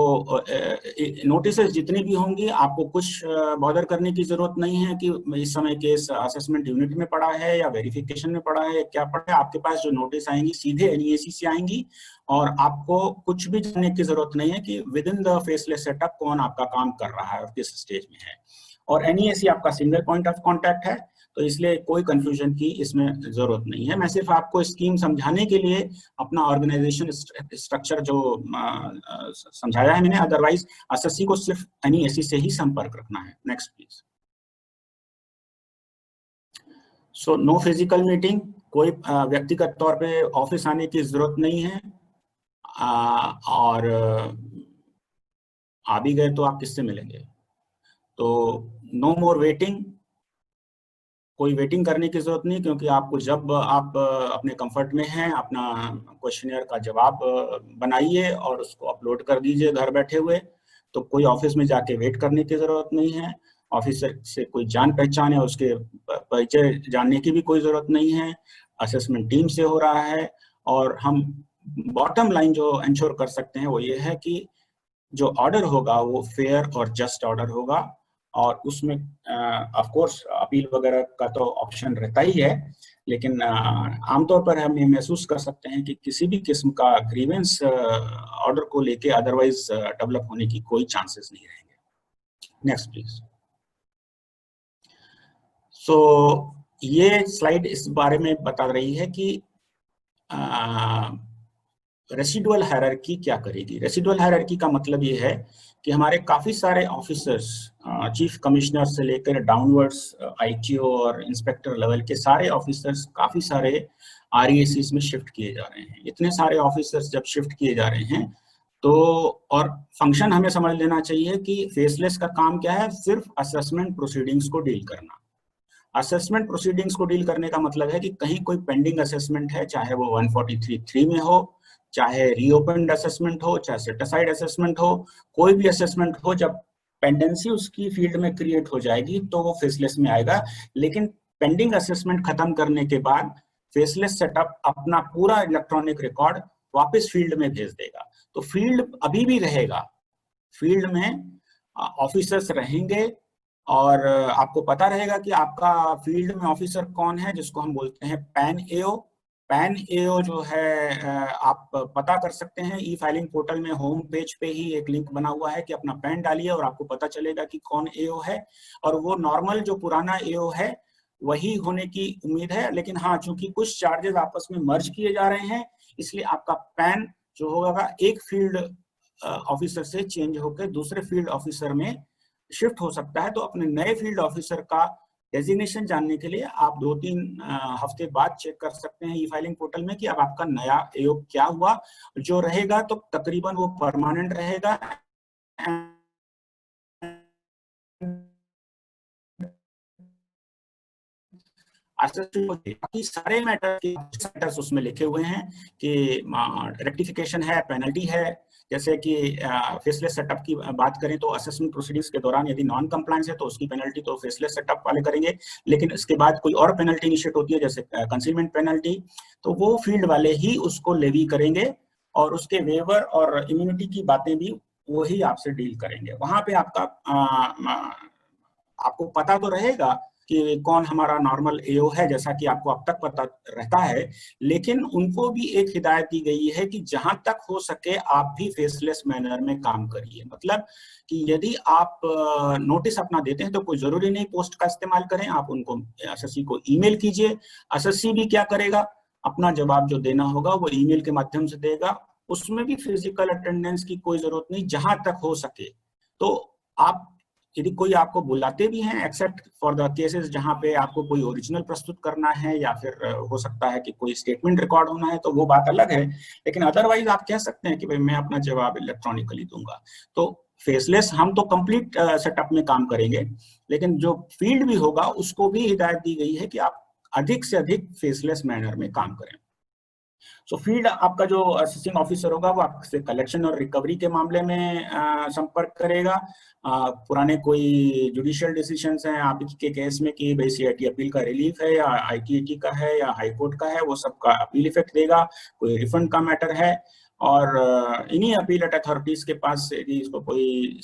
नोटिस जितनी भी होंगी आपको कुछ बॉदर करने की जरूरत नहीं है कि इस समय केस असेसमेंट यूनिट में पड़ा है या वेरिफिकेशन में पड़ा है, क्या पड़ा है। आपके पास जो नोटिस आएंगी सीधे एनईएसी से आएंगी, और आपको कुछ भी जानने की जरूरत नहीं है कि with in the faceless setup कौन आपका काम कर रहा है और किस स्टेज में है। और NESE आपका सिंगल पॉइंट ऑफ कांटेक्ट है, तो इसलिए कोई कंफ्यूजन की इसमें जरूरत नहीं है। मैं सिर्फ आपको स्कीम समझाने के लिए अपना ऑर्गेनाइजेशन स्ट्रक्चर जो समझाया है मैंने, अदरवाइज SSC को सिर्फ NESE से ही संपर्क रखना है। Next please. So no physical meeting, कोई व्यक्तिगत तौर पे ऑफिस आने की जरूरत नहीं है, और आ भी गए तो आप किससे मिलेंगे। तो नो मोर वेटिंग, कोई वेटिंग करने की जरूरत नहीं, क्योंकि आपको जब आप अपने कंफर्ट में हैं अपना क्वेश्चनियर का जवाब बनाइए और उसको अपलोड कर दीजिए घर बैठे हुए। तो कोई ऑफिस में जाके वेट करने की जरूरत नहीं है, ऑफिसर से कोई जान पहचान है उसके परिचय जानने की भी कोई जरूरत नहीं है, असेसमेंट टीम से हो रहा है। और हम बॉटम लाइन जो इंश्योर कर सकते हैं वो ये है कि जो ऑर्डर होगा वो फेयर और जस्ट ऑर्डर होगा, और उसमें ऑफ कोर्स अपील वगैरह का तो ऑप्शन रहता ही है, लेकिन आमतौर पर हम ये महसूस कर सकते हैं कि किसी भी किस्म का ग्रीवेंस ऑर्डर को लेके अदरवाइज डेवलप होने की कोई चांसेस नहीं रहेंगे। Next please. सो ये स्लाइड इस बारे में बता रही है कि रेसिडुअल हायरार्की क्या करेगी। रेसिडुअल हायरार्की का मतलब ये है कि हमारे काफी सारे ऑफिसर्स, चीफ कमिश्नर से लेकर डाउनवर्ड्स ITO और इंस्पेक्टर लेवल के सारे ऑफिसर्स काफी सारे RESs में शिफ्ट किए जा रहे हैं। इतने सारे ऑफिसर्स जब शिफ्ट किए जा रहे हैं तो, और फंक्शन हमें समझ लेना चाहिए कि फेसलेस का काम क्या है, सिर्फ असेसमेंट प्रोसीडिंग्स को डील करना। असेसमेंट प्रोसीडिंग्स को डील करने का मतलब है कि कहीं कोई पेंडिंग असेसमेंट है, चाहे वो 143(3) में हो, चाहे रीओपन्ड असेसमेंट हो, चाहे सेट असाइड असेसमेंट हो, कोई भी असेसमेंट हो, जब पेंडेंसी उसकी फील्ड में क्रिएट हो जाएगी तो वो फेसलेस में आएगा। लेकिन पेंडिंग असेसमेंट खत्म करने के बाद फेसलेस सेटअप अपना पूरा इलेक्ट्रॉनिक रिकॉर्ड वापस फील्ड में भेज देगा। तो फील्ड अभी भी रहेगा, फील्ड में ऑफिसर्स रहेंगे, और आपको पता रहेगा कि आपका फील्ड में ऑफिसर कौन है, जिसको हम बोलते हैं पैन AO। पैन AO जो है आप पता कर सकते हैं ई फाइलिंग पोर्टल में होम पेज पे ही एक लिंक बना हुआ है कि अपना पैन डालिए और आपको पता चलेगा कि कौन AO है। और वो नॉर्मल जो पुराना AO है वही होने की उम्मीद है, लेकिन हाँ, चूंकि कुछ चार्जेस आपस में मर्ज किए जा रहे हैं, इसलिए आपका पैन जो होगा एक फील्ड ऑफिसर से चेंज होकर दूसरे फील्ड ऑफिसर में शिफ्ट हो सकता है। तो अपने नए फील्ड ऑफिसर का डेजिग्नेशन जानने के लिए आप 2-3 हफ्ते बाद चेक कर सकते हैं ई फाइलिंग पोर्टल में कि अब आपका नया AO क्या हुआ। जो रहेगा तो तकरीबन वो परमानेंट रहेगा। बाकी सारे मैटर्स उसमें लिखे हुए हैं कि रेक्टिफिकेशन है, पेनल्टी है। जैसे कि फेसलेस सेटअप की बात करें तो असेसमेंट प्रोसीडिंग्स के दौरान यदि नॉन कंप्लायंस है तो उसकी पेनल्टी तो फेसलेस सेटअप वाले करेंगे, लेकिन इसके बाद कोई और पेनल्टी इनिशिएट होती है जैसे कंसीलमेंट पेनल्टी, तो वो फील्ड वाले ही उसको लेवी करेंगे, और उसके वेवर और इम्यूनिटी की बातें भी वही आपसे डील करेंगे। वहां पे आपको पता तो रहेगा कि कौन हमारा नॉर्मल AO है, जैसा कि आपको अब तक पता रहता है, लेकिन उनको भी एक हिदायत दी गई है कि जहां तक हो सके आप भी फेसलेस मैनर में काम करिए। मतलब कि यदि आप नोटिस अपना देते हैं तो कोई जरूरी नहीं पोस्ट का इस्तेमाल करें, आप उनको SSC को ईमेल कीजिए। SSC भी क्या करेगा, अपना जवाब जो देना होगा वो ईमेल के माध्यम से देगा। उसमें भी फिजिकल अटेंडेंस की कोई जरूरत नहीं, जहां तक हो सके। तो आप यदि कोई आपको बुलाते भी हैं, एक्सेप्ट फॉर द केसेस जहां पे आपको कोई ओरिजिनल प्रस्तुत करना है या फिर हो सकता है कि कोई स्टेटमेंट रिकॉर्ड होना है, तो वो बात अलग है, लेकिन अदरवाइज आप कह सकते हैं कि भाई मैं अपना जवाब इलेक्ट्रॉनिकली दूंगा। तो फेसलेस हम तो कंप्लीट सेटअप में काम करेंगे, लेकिन जो फील्ड भी होगा उसको भी हिदायत दी गई है कि आप अधिक से अधिक फेसलेस मैनर में काम करें। सो फील्ड आपका जो असेसिंग ऑफिसर होगा वो आपसे कलेक्शन और रिकवरी के मामले में संपर्क करेगा। पुराने कोई जुडिशियल डिसीजंस हैं आपके केस में कि भाई CIT अपील का रिलीफ है या ITAT का है या हाई कोर्ट का है, वो सब का अपील इफेक्ट देगा। कोई रिफंड का मैटर है, और इन्हीं अपीलेट अथॉरिटीज के पास यदि इसको कोई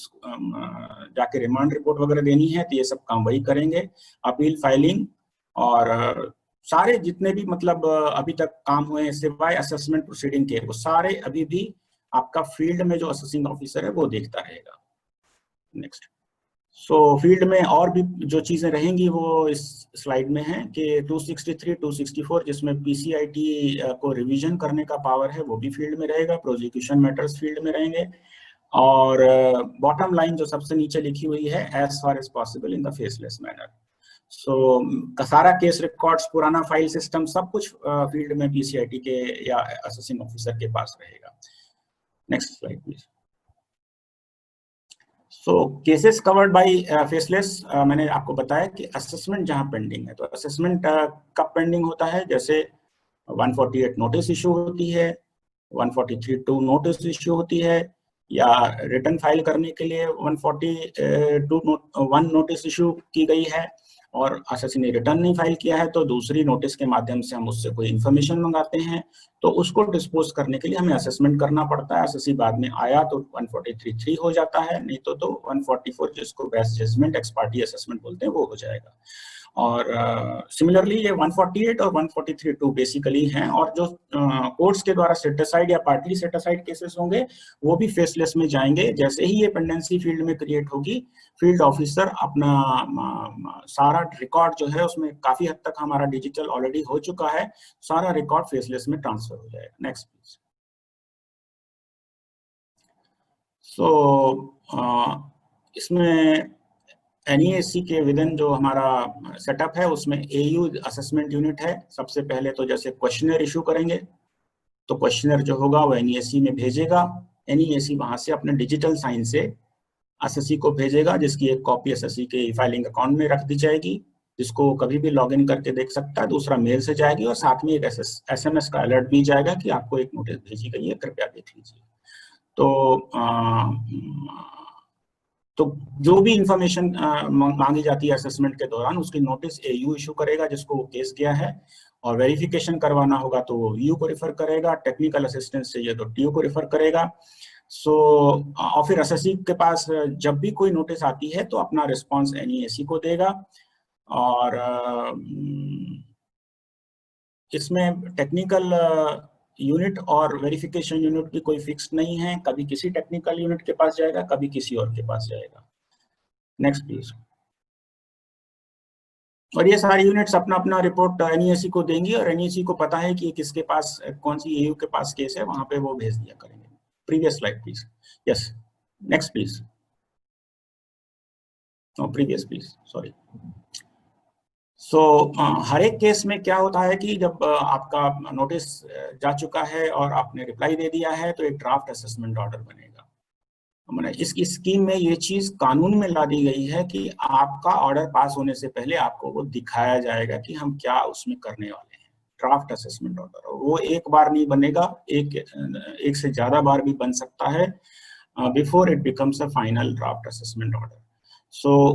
जाके रिमांड रिपोर्ट वगैरह देनी है तो ये सब काम वही करेंगे। अपील फाइलिंग और सारे जितने भी मतलब अभी तक काम हुए हैं सिवाय असेसमेंट प्रोसीडिंग के, वो सारे अभी भी आपका फील्ड में जो असेसिंग ऑफिसर है वो देखता रहेगा। नेक्स्ट। सो फील्ड में और भी जो चीजें रहेंगी वो इस स्लाइड में है कि 263, 264 जिसमें पीसीआईटी को रिवीजन करने का पावर है वो भी फील्ड में रहेगा, प्रोसिक्यूशन मैटर्स फील्ड में रहेंगे, और बॉटम लाइन जो सबसे नीचे लिखी हुई है as far as possible in the faceless manner. So सारा केस रिकॉर्ड्स, पुराना फाइल सिस्टम, सब कुछ फील्ड में पीसीआईटी के या असेसिंग ऑफिसर के पास रहेगा। Next slide please. So cases covered by faceless, मैंने आपको बताया कि असेसमेंट जहां पेंडिंग है, तो असेसमेंट कब पेंडिंग होता है, जैसे 148 नोटिस इशू होती है, 143(2) नोटिस इशू होती है, या रिटर्न फाइल करने के लिए 142(1) नोटिस इशू की गई है और असेसी ने रिटर्न नहीं फाइल किया है, तो दूसरी नोटिस के माध्यम से हम उससे कोई इंफॉर्मेशन मंगाते हैं, तो उसको डिस्पोज करने के लिए हमें असेसमेंट करना पड़ता है। असेसी बाद में आया तो 143(3) हो जाता है, नहीं तो 144 जिसको best judgement ex parte assessment बोलते हैं वो हो जाएगा। और सिमिलरली ये 148 और 143(2) बेसिकली हैं, और जो कोर्ट्स के द्वारा सेटिसाइड या पार्टली सेटिसाइड केसेस होंगे वो भी फेसलेस में जाएंगे। जैसे ही ये पेंडेंसी फील्ड में क्रिएट होगी, फील्ड ऑफिसर अपना सारा रिकॉर्ड जो है, उसमें काफी हद तक हमारा डिजिटल ऑलरेडी हो चुका है, सारा रिकॉर्ड फेसलेस में ट्रांसफर हो जाएगा। Next please. सो इसमें एनईएससी के विदिन जो हमारा सेटअप है उसमें एयू असेसमेंट यूनिट है। सबसे पहले तो जैसे क्वेश्चनर इशू करेंगे तो क्वेश्चनर जो होगा वो एनईएससी में भेजेगा, एनईएससी वहां से अपने डिजिटल साइन से एसएससी को भेजेगा, जिसकी एक कॉपी एसएससी के फाइलिंग अकाउंट में रख दी जाएगी, जिसको कभी भी लॉगिन करके देख सकता है। दूसरा मेल से जाएगी और साथ में एक एसएमएस का अलर्ट भी जाएगा कि आपको एक नोटिस भेजी गई है, कृपया देख लीजिए। तो जो भी इंफॉर्मेशन मांगी जाती है असेसमेंट के दौरान, उसकी नोटिस एयू इशू करेगा जिसको वो केस किया है, और वेरिफिकेशन करवाना होगा तो वो वीयू को रेफर करेगा, टेक्निकल असिस्टेंस चाहिए तो टीओ को रेफर करेगा। और फिर एसएससी के पास जब भी कोई नोटिस आती है तो अपना रिस्पांस एनईएससी को देगा। और इसमें टेक्निकल यूनिट और वेरिफिकेशन यूनिट भी कोई फिक्स नहीं है, कभी किसी टेक्निकल यूनिट के पास जाएगा, कभी किसी और के पास जाएगा। Next please. और ये सारी यूनिट्स अपना अपना रिपोर्ट एनईएससी को देंगी, और एनईएससी को पता है कि किसके पास कौन सी एयू के पास केस है, वहां पे वो भेज दिया करेंगे। Previous slide please. Yes, next please. Previous please, sorry. हर एक केस में क्या होता है कि जब आपका नोटिस जा चुका है और आपने रिप्लाई दे दिया है, तो एक ड्राफ्ट असेसमेंट ऑर्डर बनेगा। मैंने इस स्कीम में ये चीज कानून में ला दी गई है कि आपका ऑर्डर पास होने से पहले आपको वो दिखाया जाएगा कि हम क्या उसमें करने वाले हैं, ड्राफ्ट असेसमेंट ऑर्डर। और वो एक बार नहीं बनेगा, एक से ज्यादा बार भी बन सकता है before it becomes a final draft assessment order.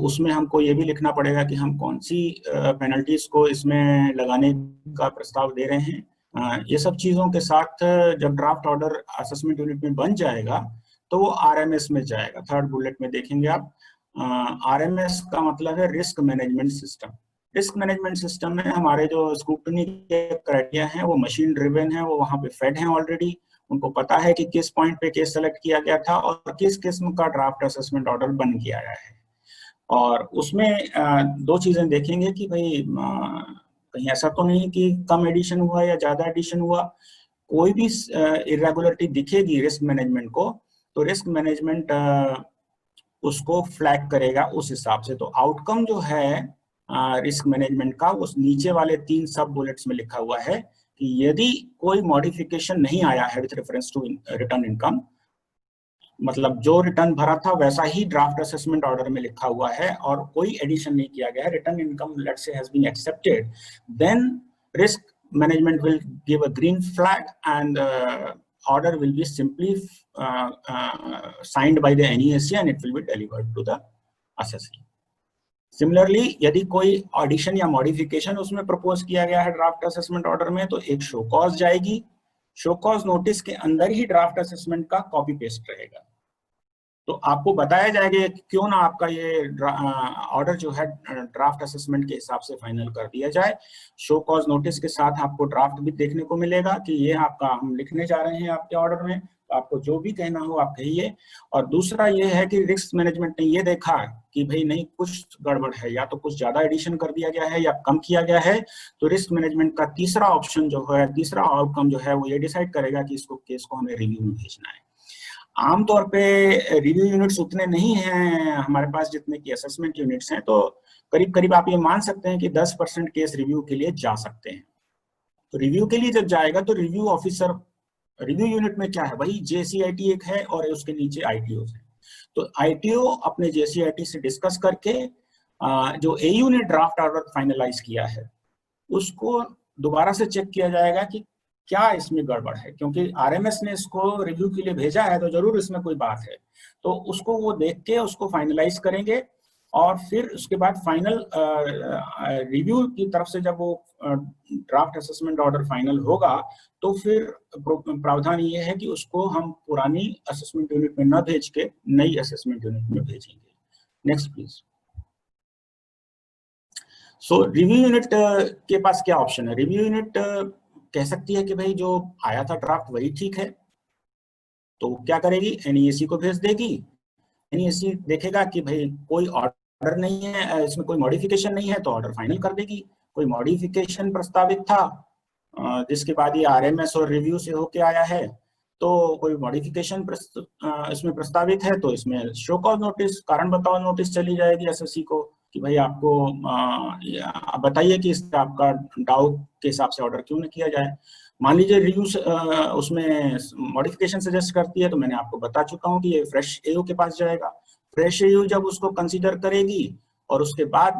उसमें हमको ये भी लिखना पड़ेगा कि हम कौन सी पेनल्टीज को इसमें लगाने का प्रस्ताव दे रहे हैं। ये सब चीजों के साथ जब ड्राफ्ट ऑर्डर असेसमेंट यूनिट में बन जाएगा तो वो आरएमएस में जाएगा। थर्ड बुलेट में देखेंगे आप, आरएमएस का मतलब है risk management system. Risk management system में हमारे जो स्क्रूटनी के क्राइटेरिया हैं वो मशीन ड्रिवन है, वो वहां पे फेड हैं ऑलरेडी। उनको पता है कि किस पॉइंट पे केस सेलेक्ट किया गया था और किस किस्म का ड्राफ्ट असेसमेंट ऑर्डर बन के आया है। और उसमें दो चीजें देखेंगे कि भाई कहीं ऐसा तो नहीं कि कम एडिशन हुआ या ज्यादा एडिशन हुआ। कोई भी इरेगुलरिटी दिखेगी रिस्क मैनेजमेंट को, तो रिस्क मैनेजमेंट उसको फ्लैग करेगा उस हिसाब से। तो आउटकम जो है रिस्क मैनेजमेंट का, उस नीचे वाले 3 सब बुलेट्स में लिखा हुआ है कि यदि कोई मॉडिफिकेशन नहीं आया है with reference to return income, मतलब जो रिटर्न भरा था वैसा ही ड्राफ्ट असेसमेंट ऑर्डर में लिखा हुआ है और कोई एडिशन नहीं किया गया है, return income let's say has been accepted, then risk management will give a green flag and order will be simply signed by the NESC and it will be delivered to the assessee. Similarly, यदि कोई audition या modification उसमें propose किया गया है draft assessment order में, तो एक शो कॉज जाएगी। शो कॉज नोटिस के अंदर ही ड्राफ्ट असेसमेंट का कॉपी पेस्ट रहेगा। तो आपको बताया जाएगा क्यों ना आपका ये ऑर्डर जो है ड्राफ्ट असेसमेंट के हिसाब से फाइनल कर दिया जाए। शो कॉज नोटिस के साथ आपको ड्राफ्ट भी देखने को मिलेगा कि ये आपका हम लिखने जा रहे हैं आपके ऑर्डर में, आपको जो भी कहना हो आप कहिए। और दूसरा ये है कि रिस्क मैनेजमेंट ने ये देखा कि भाई नहीं कुछ गड़बड़ है, या तो कुछ ज्यादा एडिशन कर दिया गया है या कम किया गया है, तो रिस्क मैनेजमेंट का तीसरा ऑप्शन जो है, तीसरा आउटकम जो है वो ये डिसाइड करेगा कि इसको केस को हमें रिव्यू में भेजना है। आमतौर पे रिव्यू यूनिट्स उतने नहीं हैं हमारे पास जितने की असेसमेंट यूनिट्स हैं, तो करीब करीब आप ये मान सकते हैं कि 10% केस रिव्यू के लिए जा सकते हैं। तो रिव्यू के लिए जब जाएगा तो रिव्यू ऑफिसर, रिव्यू यूनिट में क्या है, वही जेसीआईटी एक है और उसके नीचे आईटीओ है। तो आईटीओ अपने जेसीआईटी से डिस्कस करके जो एयू ने ड्राफ्ट ऑर्डर फाइनलाइज किया है उसको दोबारा से चेक किया जाएगा कि क्या इसमें गड़बड़ है, क्योंकि आरएमएस ने इसको रिव्यू के लिए भेजा है तो जरूर इसमें कोई बात है। तो उसको वो देख के उसको फाइनलाइज करेंगे और फिर उसके बाद फाइनल रिव्यू की तरफ से जब वो ड्राफ्ट असेसमेंट ऑर्डर फाइनल होगा तो फिर प्रावधान ये है कि उसको हम पुरानी असेसमेंट यूनिट में न भेज के नई असेसमेंट यूनिट में भेजेंगे। Next please. So review unit के पास क्या ऑप्शन है? रिव्यू यूनिट कह सकती है कि भाई जो आया था ड्राफ्ट वही ठीक है, तो क्या करेगी, एनईएसी को भेज देगी। एनईएसी देखेगा कि भाई कोई ऑर्डर नहीं है, इसमें कोई मॉडिफिकेशन नहीं है, तो ऑर्डर फाइनल कर देगी। कोई मॉडिफिकेशन प्रस्तावित था जिसके बाद ये आरएमएस और रिव्यू से होके आया है, तो कोई मॉडिफिकेशन इसमें प्रस्तावित है तो इसमें शो कॉज नोटिस, कारण बताओ नोटिस चली जाएगी एसएससी को कि भाई आपको बताइए कि इसका आपका डाउ के हिसाब से ऑर्डर क्यों नहीं किया जाए। मान लीजिए रिव्यू उसमें मॉडिफिकेशन सजेस्ट करती है, तो मैंने आपको बता चुका हूँ कि ये फ्रेश एयू के पास जाएगा। फ्रेश एयू जब उसको कंसीडर करेगी और उसके बाद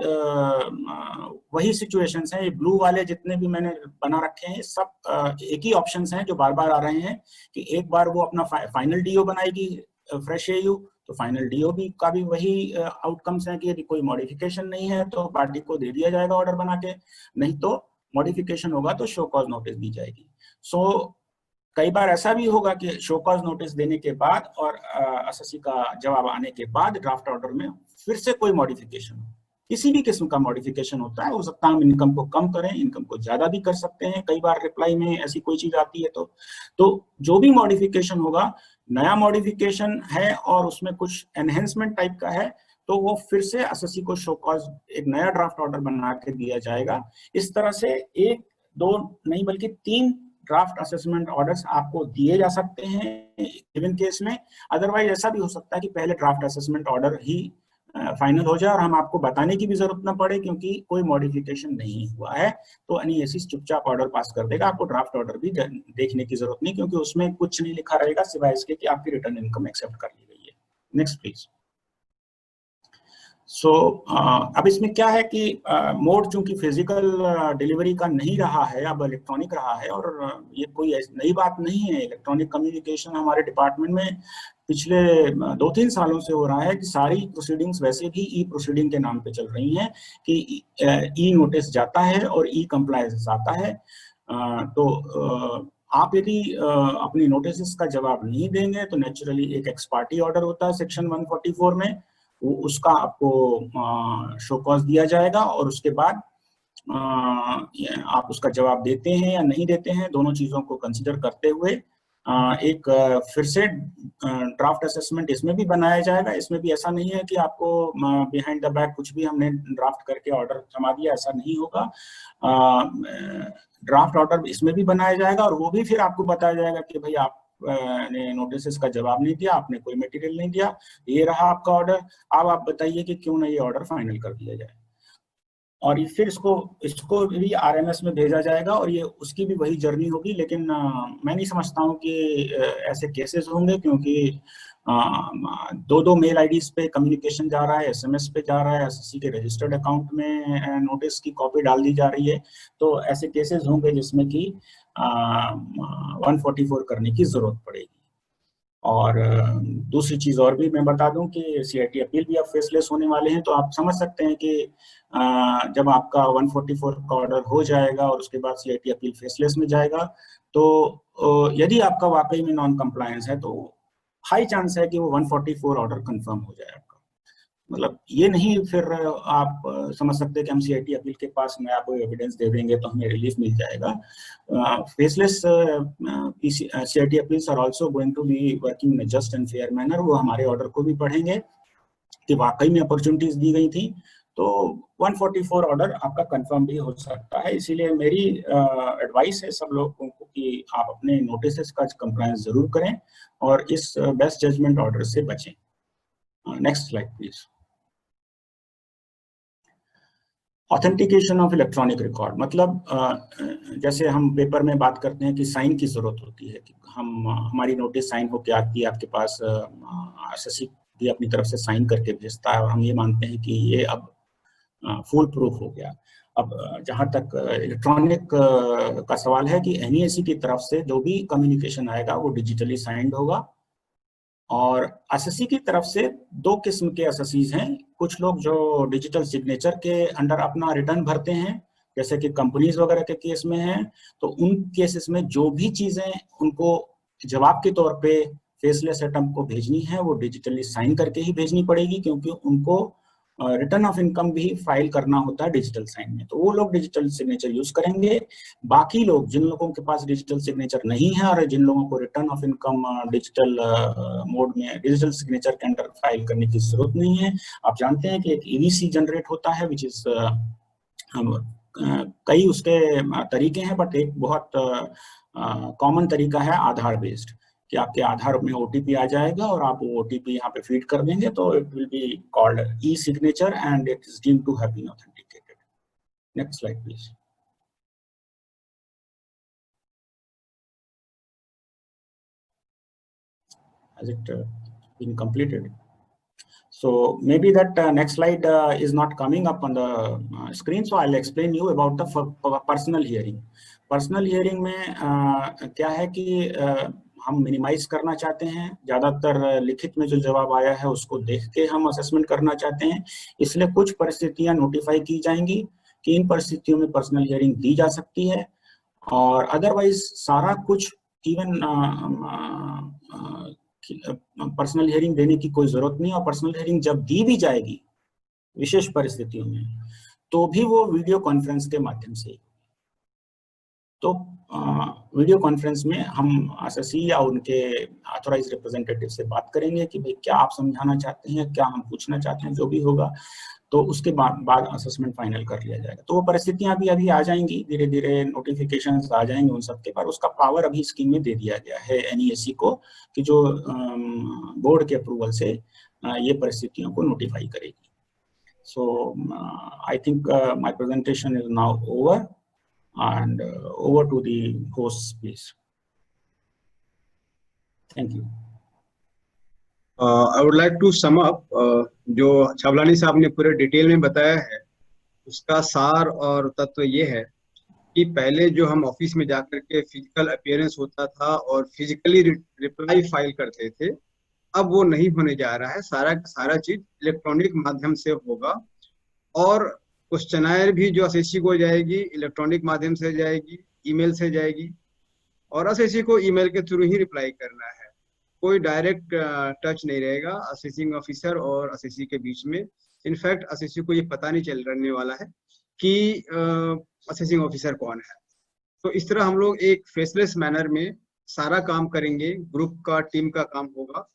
वही सिचुएशंस हैं, ये ब्लू वाले जितने भी मैंने बना रखे हैं सब एक ही ऑप्शंस हैं जो बार बार आ रहे हैं कि एक बार वो अपना फाइनल डीओ बनाएगी फ्रेश एयू, तो फाइनल डीओ भी का भी वही आउटकम्स हैं कि यदि कोई मॉडिफिकेशन नहीं है तो पार्टी को दे दिया जाएगा ऑर्डर बना के, नहीं तो मॉडिफिकेशन होगा तो शो कॉज नोटिस दी जाएगी। सो कई बार ऐसा भी होगा कि शो कॉज नोटिस देने के बाद और एसएससी का जवाब आने के बाद ड्राफ्ट ऑर्डर में फिर से कोई मॉडिफिकेशन हो, किसी भी किस्म का मॉडिफिकेशन होता है। हो सकता है हम इनकम को कम करें, इनकम को ज्यादा भी कर सकते हैं, कई बार रिप्लाई में ऐसी कोई चीज आती है तो जो भी मॉडिफिकेशन होगा, नया मॉडिफिकेशन है और उसमें कुछ एनहेंसमेंट टाइप का है, तो वो फिर से एसएससी को शो कॉज एक नया ड्राफ्ट ऑर्डर बना के दिया जाएगा। इस तरह से एक दो नहीं बल्कि 3 ड्राफ्ट असेसमेंट ऑर्डर्स आपको दिए जा सकते हैं गिवन केस में। अदरवाइज ऐसा भी हो सकता है कि पहले ड्राफ्ट असेसमेंट ऑर्डर ही फाइनल हो जाए और हम आपको बताने की भी जरूरत न पड़े क्योंकि कोई मॉडिफिकेशन नहीं हुआ है, तो एनईएसी चुपचाप ऑर्डर पास कर देगा। आपको ड्राफ्ट ऑर्डर भी देखने की जरूरत नहीं, क्योंकि उसमें कुछ नहीं लिखा रहेगा सिवाय इसके कि आपकी रिटर्न इनकम एक्सेप्ट कर ली गई है। Next please. सो अब इसमें क्या है कि मोड चूंकि फिजिकल डिलीवरी का नहीं रहा है, अब इलेक्ट्रॉनिक रहा है, और ये कोई नई बात नहीं है। इलेक्ट्रॉनिक कम्युनिकेशन हमारे डिपार्टमेंट में पिछले 2-3 सालों से हो रहा है कि सारी प्रोसीडिंग्स वैसे भी ई प्रोसीडिंग के नाम पे चल रही हैं कि ई नोटिस जाता है और ई कंप्लायंस आता है। तो आप यदि अपनी नोटिस का जवाब नहीं देंगे तो नेचुरली एक एक्स पार्टी ऑर्डर होता है सेक्शन 144 में, उसका आपको शो कॉज दिया जाएगा और उसके बाद आप उसका जवाब देते हैं या नहीं देते हैं, दोनों चीजों को कंसीडर करते हुए एक फिर से ड्राफ्ट असेसमेंट इसमें भी बनाया जाएगा। इसमें भी ऐसा नहीं है कि आपको बिहाइंड द बैक कुछ भी हमने ड्राफ्ट करके ऑर्डर जमा दिया, ऐसा नहीं होगा। ड्राफ्ट ऑर्डर इसमें भी बनाया जाएगा और वो भी फिर आपको बताया जाएगा कि भाई आप ने नोटिस का जवाब नहीं दिया, आपने कोई मटेरियल नहीं दिया, ये रहा आपका ऑर्डर, अब आप बताइए कि क्यों नहीं ये ऑर्डर फाइनल कर दिया जाए। और फिर इसको भी आरएमएस में भेजा जाएगा और ये उसकी भी वही जर्नी होगी। लेकिन मैं नहीं समझता हूँ कि ऐसे केसेस होंगे, क्योंकि 2 मेल आईडीज पे कम्युनिकेशन जा रहा है, एसएमएस पे जा रहा है, एसएससी के रजिस्टर्ड अकाउंट में नोटिस की कॉपी डाल दी जा रही है, तो ऐसे केसेस होंगे जिसमें कि 144 करने की जरूरत पड़ेगी। और दूसरी चीज और भी मैं बता दूं कि सीआईटी अपील भी अब फेसलेस होने वाले हैं, तो आप समझ सकते हैं कि जब आपका 144 का ऑर्डर हो जाएगा और उसके बाद सीआईटी अपील फेसलेस में जाएगा, तो यदि आपका वाकई में नॉन कंप्लायंस है तो हाई चांस है कि वो 144 ऑर्डर कंफर्म हो जाए आपका। मतलब ये नहीं फिर आप समझ सकते हैं कि हम CIT अपील के पास में आपको एविडेंस दे देंगे तो हमें रिलीफ मिल जाएगा। Faceless CIT appeals are also going to be working in just and fair manner. वो हमारे ऑर्डर को भी पढ़ेंगे कि वाकई में अपॉर्चुनिटीज दी गई थी, तो 144 ऑर्डर आपका कंफर्म भी हो सकता है। इसीलिए मेरी एडवाइस है सब लोगों को कि आप अपने नोटिस का कंप्लायंस जरूर करें और इस बेस्ट जजमेंट ऑर्डर से बचें। Next slide please. Authentication of electronic record, मतलब जैसे हम पेपर में बात करते हैं कि साइन की जरूरत होती है कि हमारी नोटिस साइन होकर आती है आपके पास, SSC भी अपनी तरफ से साइन करके भेजता है और हम ये मानते हैं कि ये अब फुल प्रूफ हो गया। अब जहां तक इलेक्ट्रॉनिक का सवाल है कि NESE की तरफ से जो भी कम्युनिकेशन आएगा वो डिजिटली साइंड होगा। और SSC की तरफ से दो किस्म के SSCs हैं, कुछ लोग जो डिजिटल सिग्नेचर के अंडर अपना रिटर्न भरते हैं, जैसे कि कंपनीज वगैरह के केस में है, तो उन केसेस में जो भी चीजें उनको जवाब के तौर पे फेसलेस अटेम्प्ट को भेजनी है वो डिजिटली साइन करके ही भेजनी पड़ेगी, क्योंकि उनको रिटर्न ऑफ इनकम भी फाइल करना होता है डिजिटल साइन में, तो वो लोग डिजिटल सिग्नेचर यूज करेंगे। बाकी लोग, जिन लोगों के पास डिजिटल सिग्नेचर नहीं है और जिन लोगों को return of income digital mode में डिजिटल सिग्नेचर के अंडर फाइल करने की जरूरत नहीं है, आप जानते हैं कि एक EVC जनरेट होता है विच इज कई उसके तरीके हैं, बट एक बहुत कॉमन तरीका है आधार बेस्ड, कि आपके आधार में OTP आ जाएगा और आप वो OTP यहाँ पे फीड कर देंगे तो it will be called e-signature and it is deemed to have been authenticated. Next slide please. Has it been completed? So maybe that next slide is not coming up on the screen, so I'll explain you about the personal hearing. Personal hearing में क्या है कि हम minimise करना चाहते हैं, ज्यादातर लिखित में जो जवाब आया है उसको देख के हम असेसमेंट करना चाहते हैं, इसलिए कुछ परिस्थितियां नोटिफाई की जाएंगी कि इन परिस्थितियों में पर्सनल हियरिंग दी जा सकती है, और अदरवाइज सारा कुछ इवन पर्सनल हियरिंग देने की कोई जरूरत नहीं। और पर्सनल हियरिंग जब दी भी जाएगी विशेष परिस्थितियों में, तो भी वो वीडियो कॉन्फ्रेंस के माध्यम से। तो वीडियो कॉन्फ्रेंस में हम SSC या उनके ऑथोराइज रिप्रेजेंटेटिव से बात करेंगे कि भाई क्या आप समझाना चाहते हैं, क्या हम पूछना चाहते हैं, जो भी होगा, तो उसके बाद असेसमेंट फाइनल कर लिया जाएगा। तो वो परिस्थितियां अभी आ जाएंगी, धीरे धीरे नोटिफिकेशंस आ जाएंगे उन सबके, पर उसका पावर अभी स्कीम में दे दिया गया है NESE को कि जो बोर्ड के अप्रूवल से ये परिस्थितियों को नोटिफाई करेगी। So I think my presentation is now over and over to the hosts please. Thank you. I would like to sum up जो छावलानी साहब ने पूरे डिटेल में बताया है, उसका सार और तत्व ये है कि पहले जो हम ऑफिस में जाकर के फिजिकल अपीयरेंस होता था और फिजिकली रिप्लाई फाइल करते थे, अब वो नहीं होने जा रहा है। सारा चीज इलेक्ट्रॉनिक माध्यम से होगा, और क्वेश्चनायर भी जो SSC को जाएगी इलेक्ट्रॉनिक माध्यम से जाएगी, ईमेल से जाएगी, और SSC को ईमेल के थ्रू ही रिप्लाई करना है। कोई डायरेक्ट टच नहीं रहेगा असेसिंग ऑफिसर और SSC के बीच में। इनफैक्ट SSC को ये पता नहीं चल रहने वाला है कि असेसिंग ऑफिसर कौन है। तो इस तरह हम लोग एक फेसलेस मैनर में सारा काम करेंगे, ग्रुप का, टीम का काम होगा,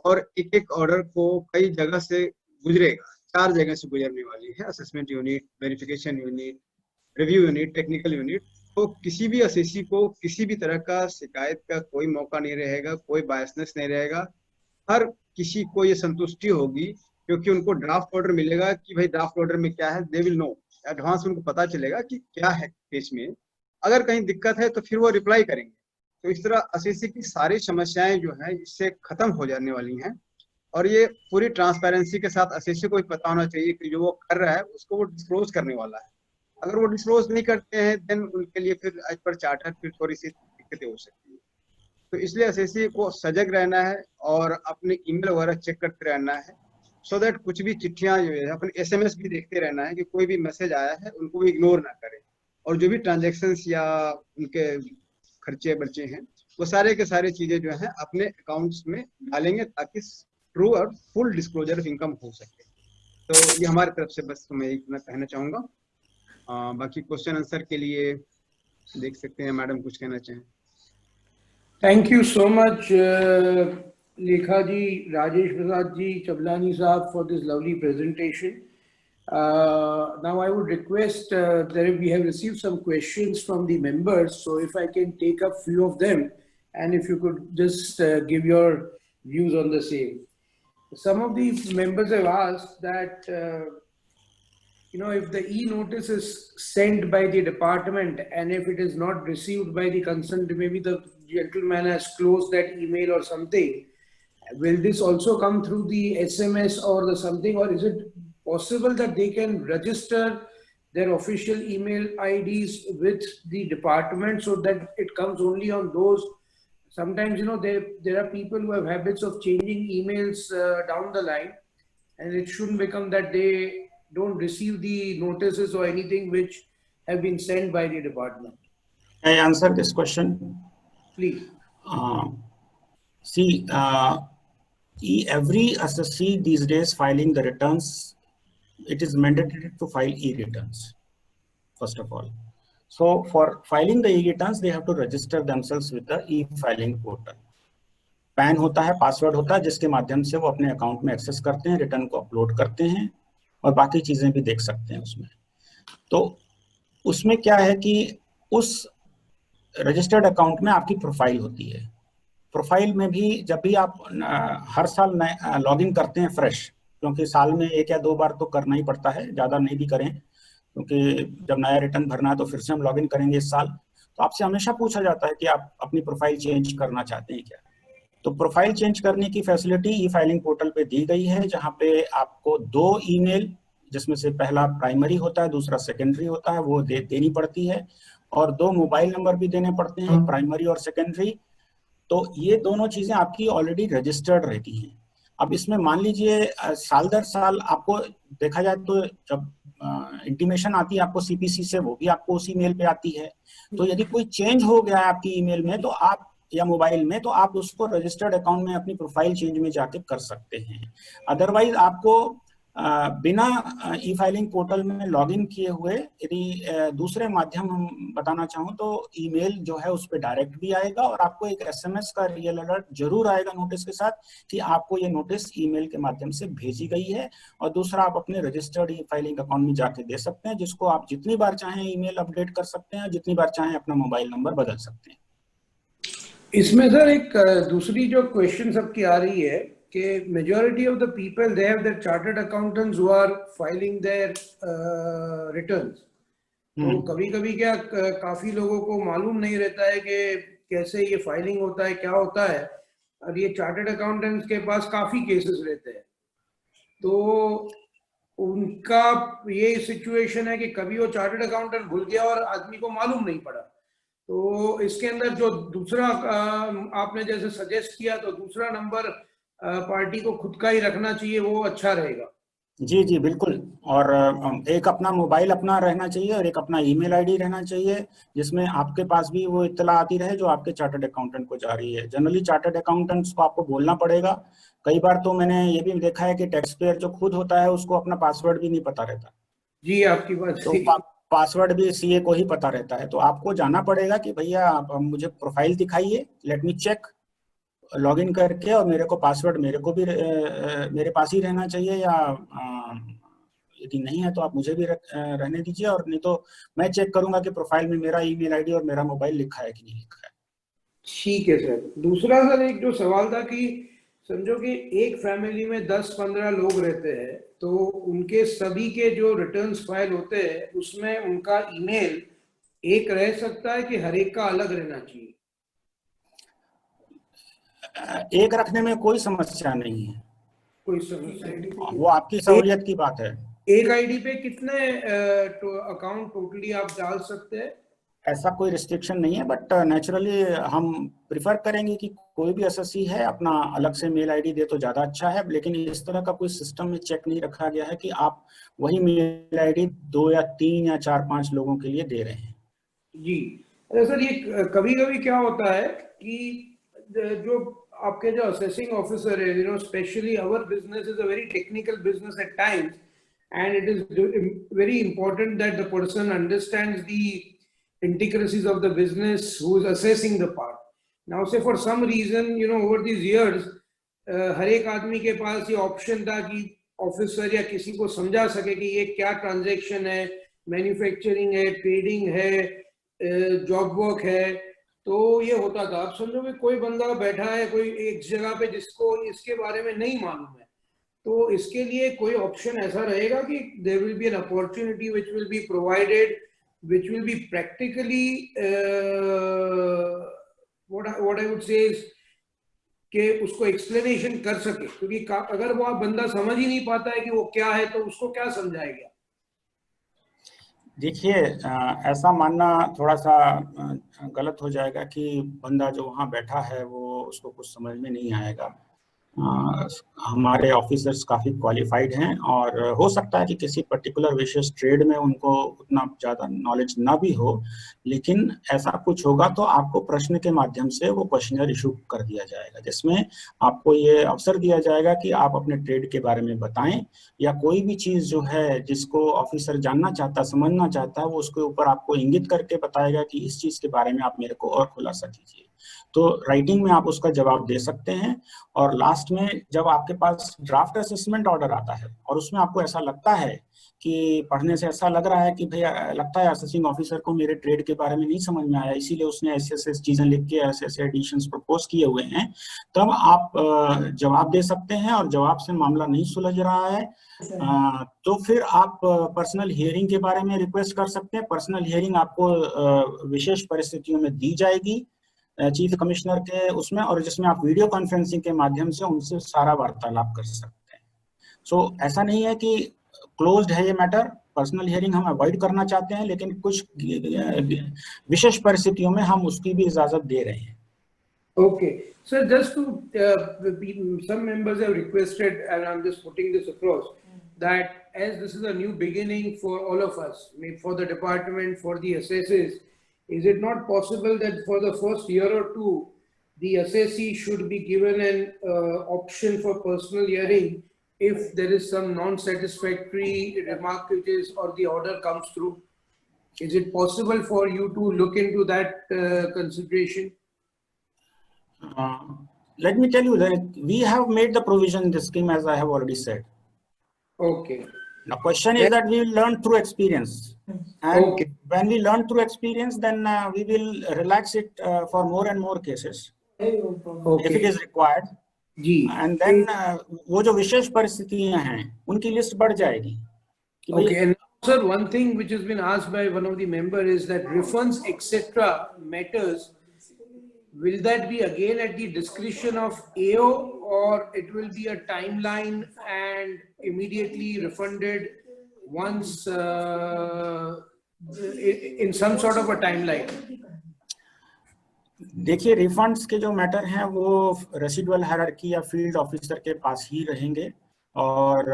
और एक एक ऑर्डर को कई जगह से गुजरेगा, 4 जगह से गुजरने वाली है, assessment unit, verification unit, review unit, technical unit. तो किसी भी SSC को किसी भी तरह का शिकायत का कोई मौका नहीं रहेगा, कोई बायसनेस नहीं रहेगा। हर किसी को ये संतुष्टि होगी क्योंकि उनको ड्राफ्ट ऑर्डर मिलेगा कि भाई ड्राफ्ट ऑर्डर में क्या है, दे विल नो, एडवांस उनको पता चलेगा कि क्या है केस में। अगर कहीं दिक्कत है तो फिर वो रिप्लाई करेंगे। तो इस तरह SSC की सारी समस्याएं जो है इससे खत्म हो जाने वाली हैं, और ये पूरी ट्रांसपेरेंसी के साथ SSC को भी पता होना चाहिए कि जो वो कर रहा है उसको वो डिस्क्लोज करने वाला है। अगर वो डिस्क्लोज नहीं करते हैं देन उनके लिए फिर एज पर चार्टर फिर थोड़ी सी दिक्कतें हो सकती है। तो इसलिए SSC को सजग रहना है और अपने ईमेल वगैरह चेक करते रहना है, सो दैट कुछ भी चिट्ठियां जो है, अपने SMS भी देखते रहना है कि कोई भी मैसेज आया है उनको भी इग्नोर ना करें, और जो भी ट्रांजेक्शन्स या उनके खर्चे बर्चे हैं वो सारे के सारे चीजें जो है अपने अकाउंट्स में डालेंगे ताकि ट्रू और फुल डिस्क्लोजर ऑफ इनकम हो सके। तो ये हमारी तरफ से बस मैं इतना कहना चाहूँगा। बाकी क्वेश्चन आंसर के लिए देख सकते हैं मैडम कुछ कहना चाहें। Thank you so much, Lekha ji, Rajesh Prasad ji, Chablani Saab for this lovely presentation. Now I would request, we have received some questions from the members, so if I can take a few of them, and if you could just give your views on the same. Some of the members have asked that, if the e-notice is sent by the department and if it is not received by the concerned, maybe the gentleman has closed that email or something, will this also come through the SMS or the something, or is it possible that they can register their official email IDs with the department so that it comes only on those? Sometimes, there are people who have habits of changing emails down the line, and it shouldn't become that they don't receive the notices or anything which have been sent by the department. I answer this question. Please. See, every assessee these days filing the returns, it is mandatory to file e-returns, first of all. So for filing the e-returns, they have to register themselves with the e-filing portal. Pan होता है, password होता है, जिसके माध्यम से वो अपने account में एक्सेस करते हैं, रिटर्न को अपलोड करते हैं और बाकी चीजें भी देख सकते हैं उसमें। तो उसमें क्या है कि उस रजिस्टर्ड अकाउंट में आपकी प्रोफाइल होती है। प्रोफाइल में भी जब भी आप हर साल लॉगिन करते हैं फ्रेश, क्योंकि साल में 1 या 2 बार तो करना ही पड़ता है, ज़्यादा नहीं भी करें, क्योंकि जब नया रिटर्न भरना है तो फिर से हम लॉगिन करेंगे इस साल, तो आपसे हमेशा पूछा जाता है कि आप अपनी प्रोफाइल चेंज करना चाहते हैं क्या। तो प्रोफाइल चेंज करने की फैसिलिटी ई फाइलिंग पोर्टल पे दी गई है, जहाँ पे आपको 2 ईमेल, जिसमें से पहला प्राइमरी होता है, दूसरा सेकेंडरी होता है, वो देनी पड़ती है, और 2 मोबाइल नंबर भी देने पड़ते हैं, प्राइमरी और सेकेंडरी। तो ये दोनों चीजें आपकी ऑलरेडी रजिस्टर्ड रहती हैं। अब इसमें मान लीजिए साल दर साल आपको देखा जाए तो जब इंटीमेशन आती है आपको सीपीसी से, वो भी आपको उसी मेल पे आती है। तो यदि कोई चेंज हो गया है आपकी ईमेल में तो आप या मोबाइल में, तो आप उसको रजिस्टर्ड अकाउंट में अपनी प्रोफाइल चेंज में जाके कर सकते हैं। अदरवाइज आपको बिना ई फाइलिंग पोर्टल में लॉगिन किए हुए यदि दूसरे माध्यम हम बताना चाहूँ तो ईमेल जो है उस पर डायरेक्ट भी आएगा, और आपको एक एसएमएस का रियल अलर्ट जरूर आएगा नोटिस के साथ कि आपको ये नोटिस ईमेल के माध्यम से भेजी गई है। और दूसरा, आप अपने रजिस्टर्ड ई फाइलिंग अकाउंट में जाके दे सकते हैं, जिसको आप जितनी बार चाहें ईमेल अपडेट कर सकते हैं, जितनी बार चाहें अपना मोबाइल नंबर बदल सकते हैं। इसमें सर एक दूसरी जो क्वेश्चन सबकी आ रही है कि majority of the people, they have their chartered accountants who are filing their returns. तो कभी-कभी क्या काफी लोगों को मालूम नहीं रहता है कि कैसे ये फाइलिंग होता है, क्या होता है, और ये चार्टर्ड अकाउंटेंट्स के पास काफी केसेस रहते हैं। तो उनका ये सिचुएशन है कि कभी वो चार्टर्ड अकाउंटेंट भूल गया और आदमी को मालूम नहीं पड़ा। तो इसके अंदर जो दूसरा आपने जैसे सजेस्ट किया, तो दूसरा नंबर पार्टी को खुद का ही रखना चाहिए, वो अच्छा रहेगा। जी जी बिल्कुल। और एक अपना मोबाइल अपना रहना चाहिए और एक अपना ईमेल आईडी रहना चाहिए, जिसमें आपके पास भी वो इत्तला आती रहे जो आपके चार्टर्ड अकाउंटेंट को जा रही है। जनरली चार्टर्ड अकाउंटेंट्स को आपको बोलना पड़ेगा। कई बार तो मैंने ये भी देखा है कि टैक्स पेयर जो खुद होता है उसको अपना पासवर्ड भी नहीं पता रहता। जी, आपकी बात सही। तो पासवर्ड भी सीए को ही पता रहता है। तो आपको जाना पड़ेगा कि भैया आप मुझे प्रोफाइल दिखाइए, लेट मी चेक, लॉगिन करके, और मेरे को पासवर्ड मेरे को भी मेरे पास ही रहना चाहिए, या यदि नहीं है तो आप मुझे भी रहने दीजिए, और नहीं तो मैं चेक करूंगा कि प्रोफाइल में मेरा ईमेल आईडी और मेरा मोबाइल लिखा है कि नहीं लिखा है। ठीक है सर। दूसरा सर एक जो सवाल था कि समझो कि एक फैमिली में 10-15 लोग रहते हैं, तो उनके सभी के जो रिटर्न्स फाइल होते हैं उसमें उनका ईमेल एक रह सकता है कि हर एक का अलग रहना चाहिए? एक रखने में कोई समस्या नहीं है, कोई समस्या नहीं, वो आपकी सहूलियत की बात है। एक आईडी पे कितने अकाउंट टोटली आप डाल सकते हैं? ऐसा कोई रिस्ट्रिक्शन नहीं है, बट नेचुरली हम प्रिफर करेंगे कि कोई भी एसएससी है अपना अलग से मेल आईडी दे तो ज्यादा अच्छा है। लेकिन इस तरह का कोई सिस्टम में चेक नहीं रखा गया है कि आप वही मेल आईडी 2 या 3 या 4-5 लोगों के लिए दे रहे हैं। जी। अरे सर, ये कभी-कभी क्या होता है कि जो आपके जो असेसिंग ऑफिसर है, specially our business is a very technical business at times, and it is very important that the person understands the intricacies of the business who is assessing the part. Now, say for some reason, over these years, हर एक आदमी के पास ये option था कि officer या किसी को समझा सके कि ये क्या ट्रांजैक्शन है, मैन्युफैक्चरिंग है, ट्रेडिंग है, जॉब वर्क है, तो ये होता था. अब समझो कि कोई बंदा बैठा है कोई एक जगह पे जिसको इसके बारे में नहीं मालूम है, तो इसके लिए कोई ऑप्शन ऐसा रहेगा कि there will be an opportunity which will be provided, which will be practically what I would say is कि उसको एक्सप्लेनेशन कर सके, क्योंकि अगर वो बंदा समझ ही नहीं पाता है कि वो क्या है, तो उसको क्या समझाएगा? देखिए, ऐसा मानना थोड़ा सा गलत हो जाएगा कि बंदा जो वहाँ बैठा है वो उसको कुछ समझ में नहीं आएगा. हमारे ऑफिसर्स काफ़ी क्वालिफाइड हैं और हो सकता है कि किसी पर्टिकुलर विशेष ट्रेड में उनको उतना ज़्यादा नॉलेज ना भी हो, लेकिन ऐसा कुछ होगा तो आपको प्रश्न के माध्यम से वो क्वेश्चनर इशू कर दिया जाएगा, जिसमें आपको ये अवसर दिया जाएगा कि आप अपने ट्रेड के बारे में बताएं, या कोई भी चीज़ जो है जिसको ऑफिसर जानना चाहता, समझना चाहता है, वो उसके ऊपर आपको इंगित करके बताएगा कि इस चीज़ के बारे में आप मेरे को और खुलासा कीजिए. तो राइटिंग में आप उसका जवाब दे सकते हैं. और लास्ट में जब आपके पास ड्राफ्ट असेसमेंट ऑर्डर आता है और उसमें आपको ऐसा लगता है कि पढ़ने से ऐसा लग रहा है कि भैया लगता है असेसिंग ऑफिसर को मेरे ट्रेड के बारे में नहीं समझ में आया, इसीलिए उसने ऐसे ऐसे चीजें लिख के ऐसे ऐसे एडिशंस प्रपोज किए हुए हैं, तब आप जवाब दे सकते हैं. और जवाब से मामला नहीं सुलझ रहा है तो फिर आप पर्सनल हियरिंग के बारे में रिक्वेस्ट कर सकते हैं. पर्सनल हियरिंग आपको विशेष परिस्थितियों में दी जाएगी चीफ कमिश्नर के उसमें, और जिसमें आप वीडियो कॉन्फ्रेंसिंग के माध्यम से उनसे सारा वार्तालाप कर सकते हैं. सो ऐसा नहीं है कि क्लोज्ड है ये मैटर. पर्सनल हियरिंग हम अवॉइड करना चाहते हैं, लेकिन कुछ विशेष परिस्थितियों में हम उसकी भी इजाजत दे रहे हैं. Okay, so just to some members have requested, and I'm just putting this across, that as this is a new beginning for all of us, for the department, for the assessors, is it not possible that for the first year or two, the assessee should be given an option for personal hearing if there is some non-satisfactory remark which is or the order comes through? Is it possible for you to look into that consideration? Let me tell you that we have made the provision in the scheme, as I have already said. Okay. The question is that we will learn through experience. And Okay. when we learn through experience, then we will relax it for more and more cases if it is required. Ji. And then वो जो विशेष परिस्थितियां हैं उनकी list बढ़ जाएगी. Okay. And sir, one thing which has been asked by one of the members is that refunds etc. matters, will that be again at the discretion of AO, or it will be a timeline and immediately refunded once in some sort of a timeline? देखिए, refunds के जो matter हैं वो residual hierarchy या field officer के पास ही रहेंगे. और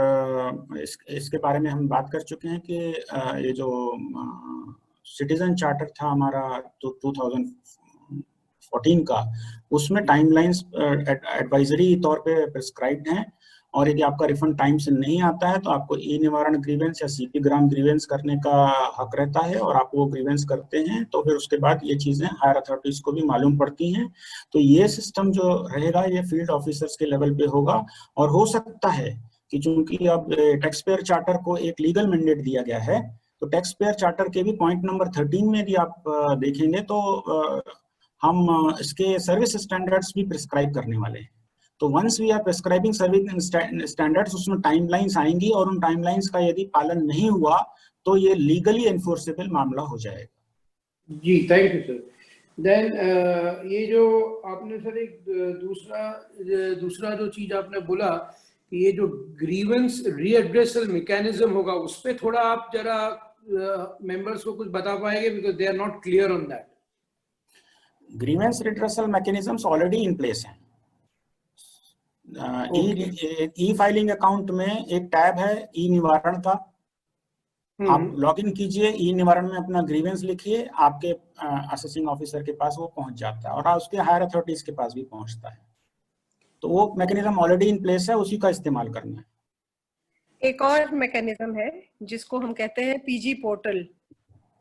इसके बारे में हम बात कर चुके हैं कि ये जो सिटीजन चार्टर था हमारा 2014 का, उसमें टाइमलाइंस एडवाइजरी तौर पे प्रिस्क्राइब्ड हैं. और यदि आपका रिफंड टाइम से नहीं आता है तो आपको ई निवारण ग्रीवेंस या सीपी ग्राम ग्रीवेंस करने का हक रहता है, और आप वो ग्रीवेंस करते हैं तो फिर उसके बाद ये चीजें हायर अथॉरिटीज को भी मालूम पड़ती हैं. तो ये सिस्टम जो रहेगा ये फील्ड ऑफिसर्स के लेवल पे होगा. और हो सकता है कि चूंकि अब टैक्स पेयर चार्टर को एक लीगल मैंडेट दिया गया है, तो टैक्स पेयर चार्टर के भी पॉइंट नंबर 13 में यदि आप देखेंगे तो हम इसके सर्विस स्टैंडर्ड्स भी प्रिस्क्राइब करने वाले हैं. तो once we are prescribing service standards, उसमें टाइमलाइंस आएंगी और उन टाइमलाइंस का यदि पालन नहीं हुआ तो ये लीगली एनफोर्सेबल मामला हो जाएगा. जी, थैंक यू सर. देन ये जो आपने सर एक दूसरा जो चीज आपने बोला कि ये जो ग्रीवेंस रीएड्रेसल मैकेनिज्म होगा, उस पे थोड़ा आप जरा मेंबर्स को कुछ बता पाएंगे, because they are not clear on that. Grievance redressal mechanisms already in place हैं. ई फाइलिंग अकाउंट में एक टैब है ई निवारण का. आप लॉगिन कीजिए, ई निवारण में अपना ग्रीवेंस लिखिए, आपके असेसिंग ऑफिसर के पास वो पहुंच जाता है और उसके हायर अथॉरिटीज के पास भी पहुंचता है. तो वो मैकेनिज्म ऑलरेडी इन प्लेस है, उसी का इस्तेमाल करना है. एक और मैकेनिज्म है जिसको हम कहते हैं पीजी पोर्टल।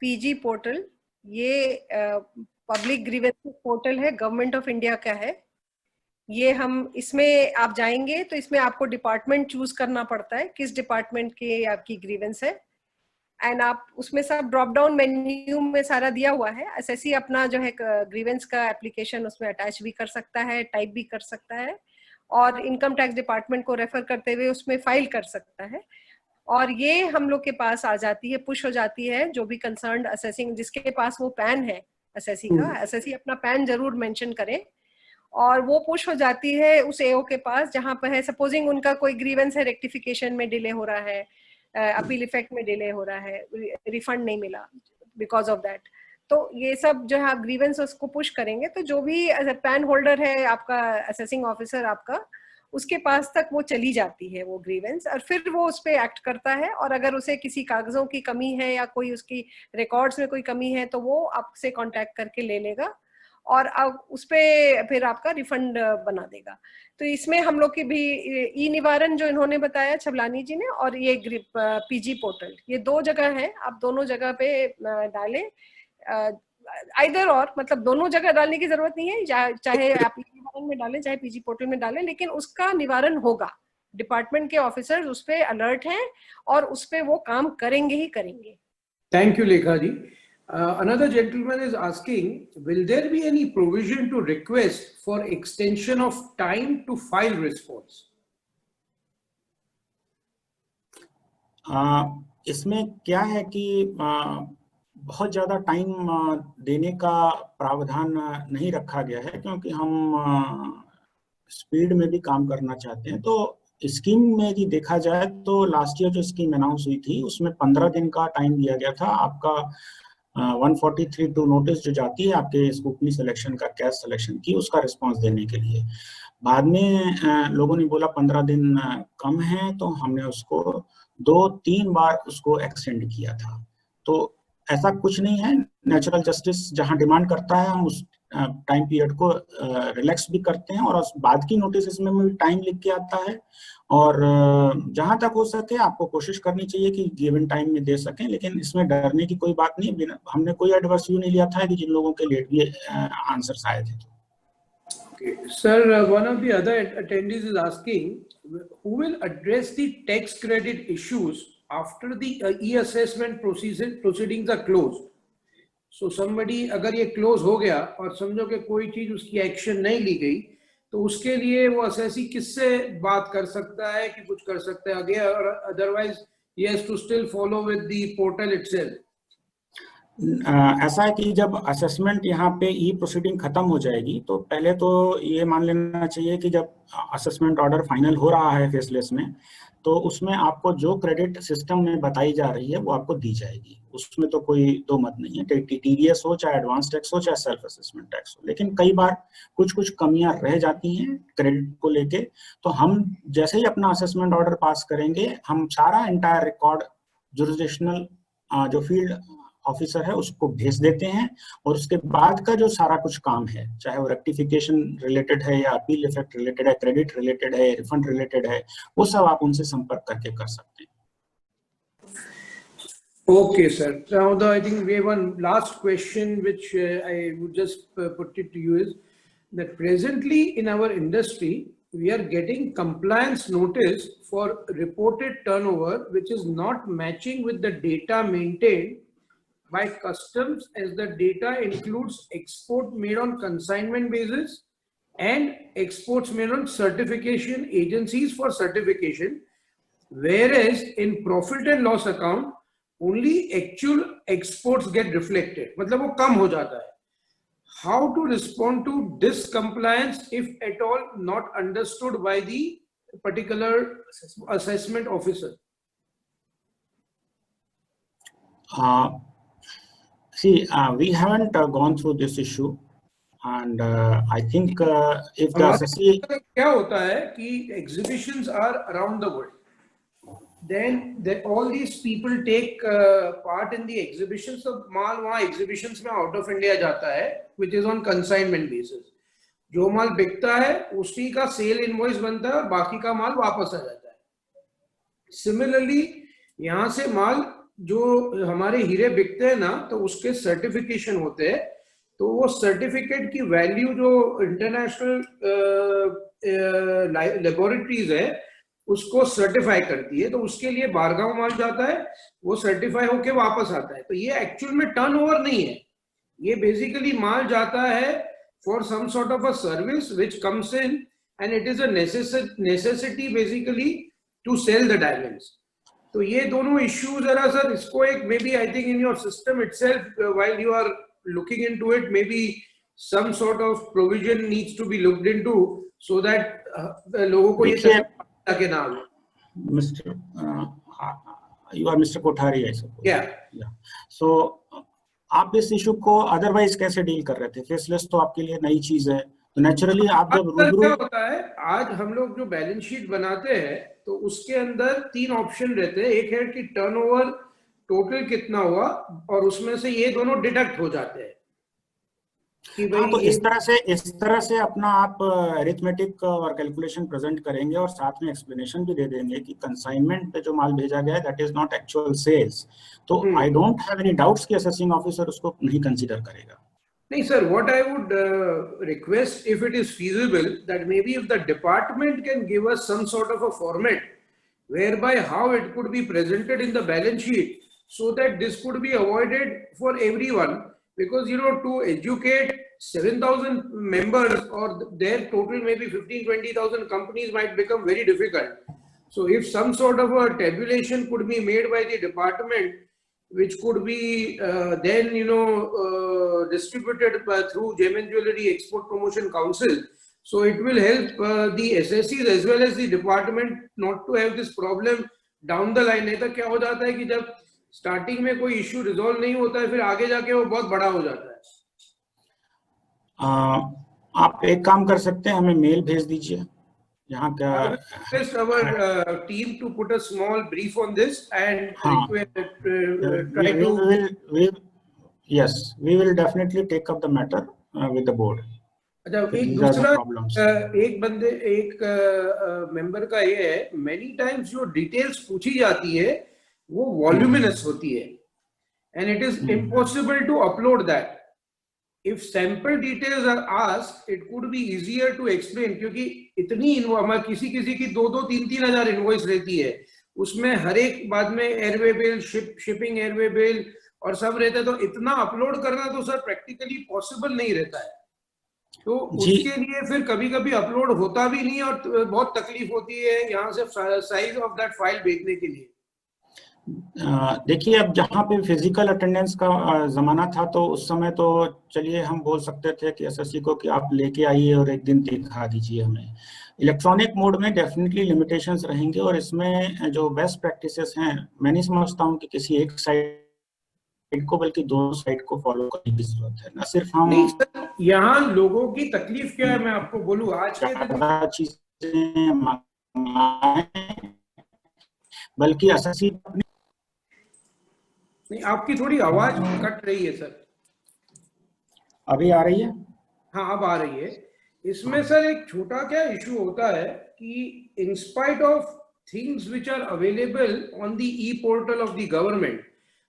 पीजी पोर्टल ये पब्लिक ग्रीवेंस पोर्टल है, गवर्नमेंट ऑफ इंडिया का है। ये हम इसमें आप जाएंगे तो इसमें आपको डिपार्टमेंट चूज करना पड़ता है, किस डिपार्टमेंट की आपकी ग्रीवेंस है, एंड आप उसमें सब ड्रॉप डाउन मेन्यू में सारा दिया हुआ है। एसएससी अपना जो है ग्रीवेंस का एप्लीकेशन उसमें अटैच भी कर सकता है, टाइप भी कर सकता है, और इनकम टैक्स डिपार्टमेंट को रेफर करते हुए उसमें फाइल कर सकता है, और ये हम लोग के पास आ जाती है, पुश हो जाती है। जो भी कंसर्न्ड असेसिंग जिसके पास वो पैन है एसएससी का, एसएससी अपना पैन जरूर मेंशन करे, और वो पुश हो जाती है उस एओ के पास जहां पर है। सपोजिंग उनका कोई ग्रीवेंस है, रेक्टिफिकेशन में डिले हो रहा है, अपील इफेक्ट में डिले हो रहा है, रिफंड नहीं मिला बिकॉज ऑफ दैट, तो ये सब जो है आप ग्रीवेंस उसको पुश करेंगे तो जो भी पैन होल्डर है आपका, असेसिंग ऑफिसर आपका, उसके पास तक वो चली जाती है वो ग्रीवेंस, और फिर वो उस पर एक्ट करता है। और अगर उसे किसी कागजों की कमी है या कोई उसकी रिकॉर्ड्स में कोई कमी है तो वो आपसे कांटेक्ट करके ले लेगा और अब उस पे फिर आपका रिफंड बना देगा। तो इसमें हम लोग की भी ई निवारण जो इन्होंने बताया छबलानी जी ने, और ये पीजी पोर्टल, ये दो जगह है, आप दोनों जगह पे डालें। आइदर और, मतलब दोनों जगह डालने की जरूरत नहीं है, चाहे आप ई निवारण में डालें चाहे पीजी पोर्टल में डालें, लेकिन उसका निवारण होगा। डिपार्टमेंट के ऑफिसर्स उस पे अलर्ट हैं और उस पे वो काम करेंगे ही करेंगे। Thank you, Lekha ji. Another gentleman is asking, will there be any provision to request for extension of time to file response? इसमें क्या है कि बहुत ज़्यादा टाइम देने का प्रावधान नहीं रखा गया है, क्योंकि हम स्पीड में भी काम करना चाहते हैं। तो स्कीम में यदि देखा जाए तो लास्ट ईयर जो स्कीम अनाउंस हुई थी उसमें 15 दिन का टाइम दिया गया था आपका 143(2) नोटिस जो जाती है आपके स्कूटनी सिलेक्शन का, कैश सिलेक्शन की, उसका रिस्पांस देने के लिए। बाद में लोगों ने बोला 15 दिन कम है, तो हमने उसको 2-3 बार उसको एक्सटेंड किया था। तो ऐसा कुछ नहीं है, नेचुरल जस्टिस जहां डिमांड करता है हम उस टाइम पीरियड को रिलैक्स भी करते हैं, और बाद की नोटिस इसमें भी टाइम लिख के आता है। और जहां तक हो सके आपको कोशिश करनी चाहिए कि गिवन टाइम में दे सकें, लेकिन इसमें डरने की कोई बात नहीं। हमने कोई एडवर्स व्यू नहीं लिया था कि जिन लोगों के लेट भी आंसर्स आए थे। Okay, sir, one of the other attendees is asking, who will address the tax credit issues after the e-assessment proceedings are closed? So somebody, अगर ये close हो गया और समझो कि कोई चीज उसकी एक्शन नहीं ली गई, तो उसके लिए वो असेसी किससे बात कर सकता है कि कुछ कर सकता है आगे, और otherwise he has to still follow with the portal itself? ऐसा है कि जब असेसमेंट यहाँ पे ई प्रोसीडिंग खत्म हो जाएगी तो पहले तो ये मान लेना चाहिए कि जब असेसमेंट ऑर्डर फाइनल हो रहा है फेसलेस में, तो उसमें आपको जो क्रेडिट सिस्टम में बताई जा रही है वो आपको दी जाएगी। उसमें तो कोई दो मत नहीं है, टीडीएस हो, चाहे एडवांस टैक्स हो, चाहे सेल्फ असेसमेंट टैक्स हो। लेकिन कई बार कुछ कमियां रह जाती हैं क्रेडिट को लेके, तो हम जैसे ही अपना असेसमेंट ऑर्डर पास करेंगे, हम सारा एंटायर रिकॉर्ड जुरिसडिक्शनल जो फील्ड ऑफिसर है उसको भेज देते हैं, और उसके बाद का जो सारा कुछ काम है, चाहे वो रेक्टिफिकेशन रिलेटेड है या अपील इफेक्ट रिलेटेड है, क्रेडिट रिलेटेड है, रिफंड रिलेटेड है, वो सब आप उनसे संपर्क करके कर सकते हैं। Okay, sir. Now, I think we have one last question which I would just put it to you is that presently in our industry, we are getting compliance notice for reported turnover, which is not matching with the data maintained by customs, as the data includes export made on consignment basis and exports made on certification agencies for certification, whereas in profit and loss account only actual exports get reflected, मतलब वो कम हो जाता है. How to respond to discompliance if at all not understood by the particular assessment officer? We haven't gone through this issue, and I think if the assessee, क्या होता है कि exhibitions are around the world, then all these people take part in the exhibitions. So माल वहाँ exhibitions में out of India जाता है, which is on consignment basis. जो माल बिकता है उसी का सेल इनवॉइस बनता है और बाकी का माल वापस आ जाता है. सिमिलरली यहाँ से माल जो हमारे हीरे बिकते हैं ना, तो उसके सर्टिफिकेशन होते हैं, तो वो सर्टिफिकेट की वैल्यू जो इंटरनेशनल लेबोरेटरीज है उसको सर्टिफाई करती है, तो उसके लिए बारगांव माल जाता है, वो सर्टिफाई होके वापस आता है। तो ये एक्चुअल में टर्नओवर नहीं है, ये बेसिकली माल जाता है for some sort of a service which comes in and it is a necessity basically to sell the diamonds. तो ये दोनों इश्यूज जरा सर इसको एक maybe I think in your system itself while you are looking into it, maybe some sort of provision needs to be looked into so that लोगों को ये तकलीफ ना हो। Mr. You are Mr. Kothari, I suppose. Yeah. So आप इस issue को otherwise कैसे डील कर रहे थे? फेसलेस तो आपके लिए नई चीज है, तो नेचुरली आप जब रूबरू क्या होता है, आज हम लोग जो बैलेंस शीट बनाते हैं तो उसके अंदर 3 ऑप्शन रहते हैं। एक है कि टर्नओवर टोटल कितना हुआ, और उसमें से ये दोनों डिडक्ट हो जाते हैं कि भाई तो इस तरह से अपना आप अरिथमेटिक और कैलकुलेशन प्रेजेंट करेंगे और साथ में एक्सप्लेनेशन भी दे देंगे कि कंसाइनमेंट पे जो माल भेजा गया है that is not actual sales, तो I don't have any doubts कि असेसिंग ऑफिसर उसको नहीं कंसीडर करेगा। नहीं sir, what I would request if it is feasible that maybe if the department can give us some sort of a format whereby how it could be presented in the balance sheet so that this could be avoided for everyone, because you know, to educate 7,000 members or their total maybe 15-20,000 companies might become very difficult. So if some sort of a tabulation could be made by the department which could be then distributed through Gem and Jewellery Export Promotion Council, so it will help the SSCs as well as the department not to have this problem down the line। नहीं तो क्या हो जाता है कि जब starting में कोई इश्यू रिजॉल्व नहीं होता है, फिर आगे जाके वो बहुत बड़ा हो जाता है। आप एक काम कर सकते हैं, हमें मेल भेज दीजिए यहाँ का। Request our team to put a small brief on this and try to. Yes, we will definitely take up the matter with the board. अच्छा, एक दूसरा एक मेंबर का ये है, मेनी टाइम्स जो डिटेल्स पूछी जाती है वो वॉल्यूमिनस होती है and it is impossible to upload that. If sample details are asked it could be easier to explain, क्योंकि इतनी किसी की 2-3 हजार इनवॉइस रहती है, उसमें हर एक बाद में airway bill, shipping airway bill और सब रहता है, तो इतना अपलोड करना तो सर प्रैक्टिकली पॉसिबल नहीं रहता है। तो उसके लिए फिर कभी कभी अपलोड होता भी नहीं और बहुत तकलीफ होती है यहाँ से साइज ऑफ दैट फाइल भेजने के लिए। देखिए, अब जहाँ पे फिजिकल अटेंडेंस का जमाना था तो उस समय तो चलिए हम बोल सकते थे कि एसएससी को कि आप लेके आइए और एक दिन दिखा दीजिए हमें। इलेक्ट्रॉनिक मोड में डेफिनेटली लिमिटेशंस रहेंगे और इसमें जो बेस्ट प्रैक्टिसेस हैं, मैं नहीं समझता हूँ कि किसी एक साइड को बल्कि दोनों साइड को फॉलो करने की जरूरत है। ना सिर्फ हम यहाँ लोगों की तकलीफ क्या है मैं आपको बोलूँ, आज के चीजें बल्कि एसएससी नहीं, आपकी थोड़ी आवाज कट रही है सर। अभी आ रही है? हाँ, अब आ रही है। इसमें सर एक छोटा क्या इशू होता है कि in spite of things which are available on the e portal of the government,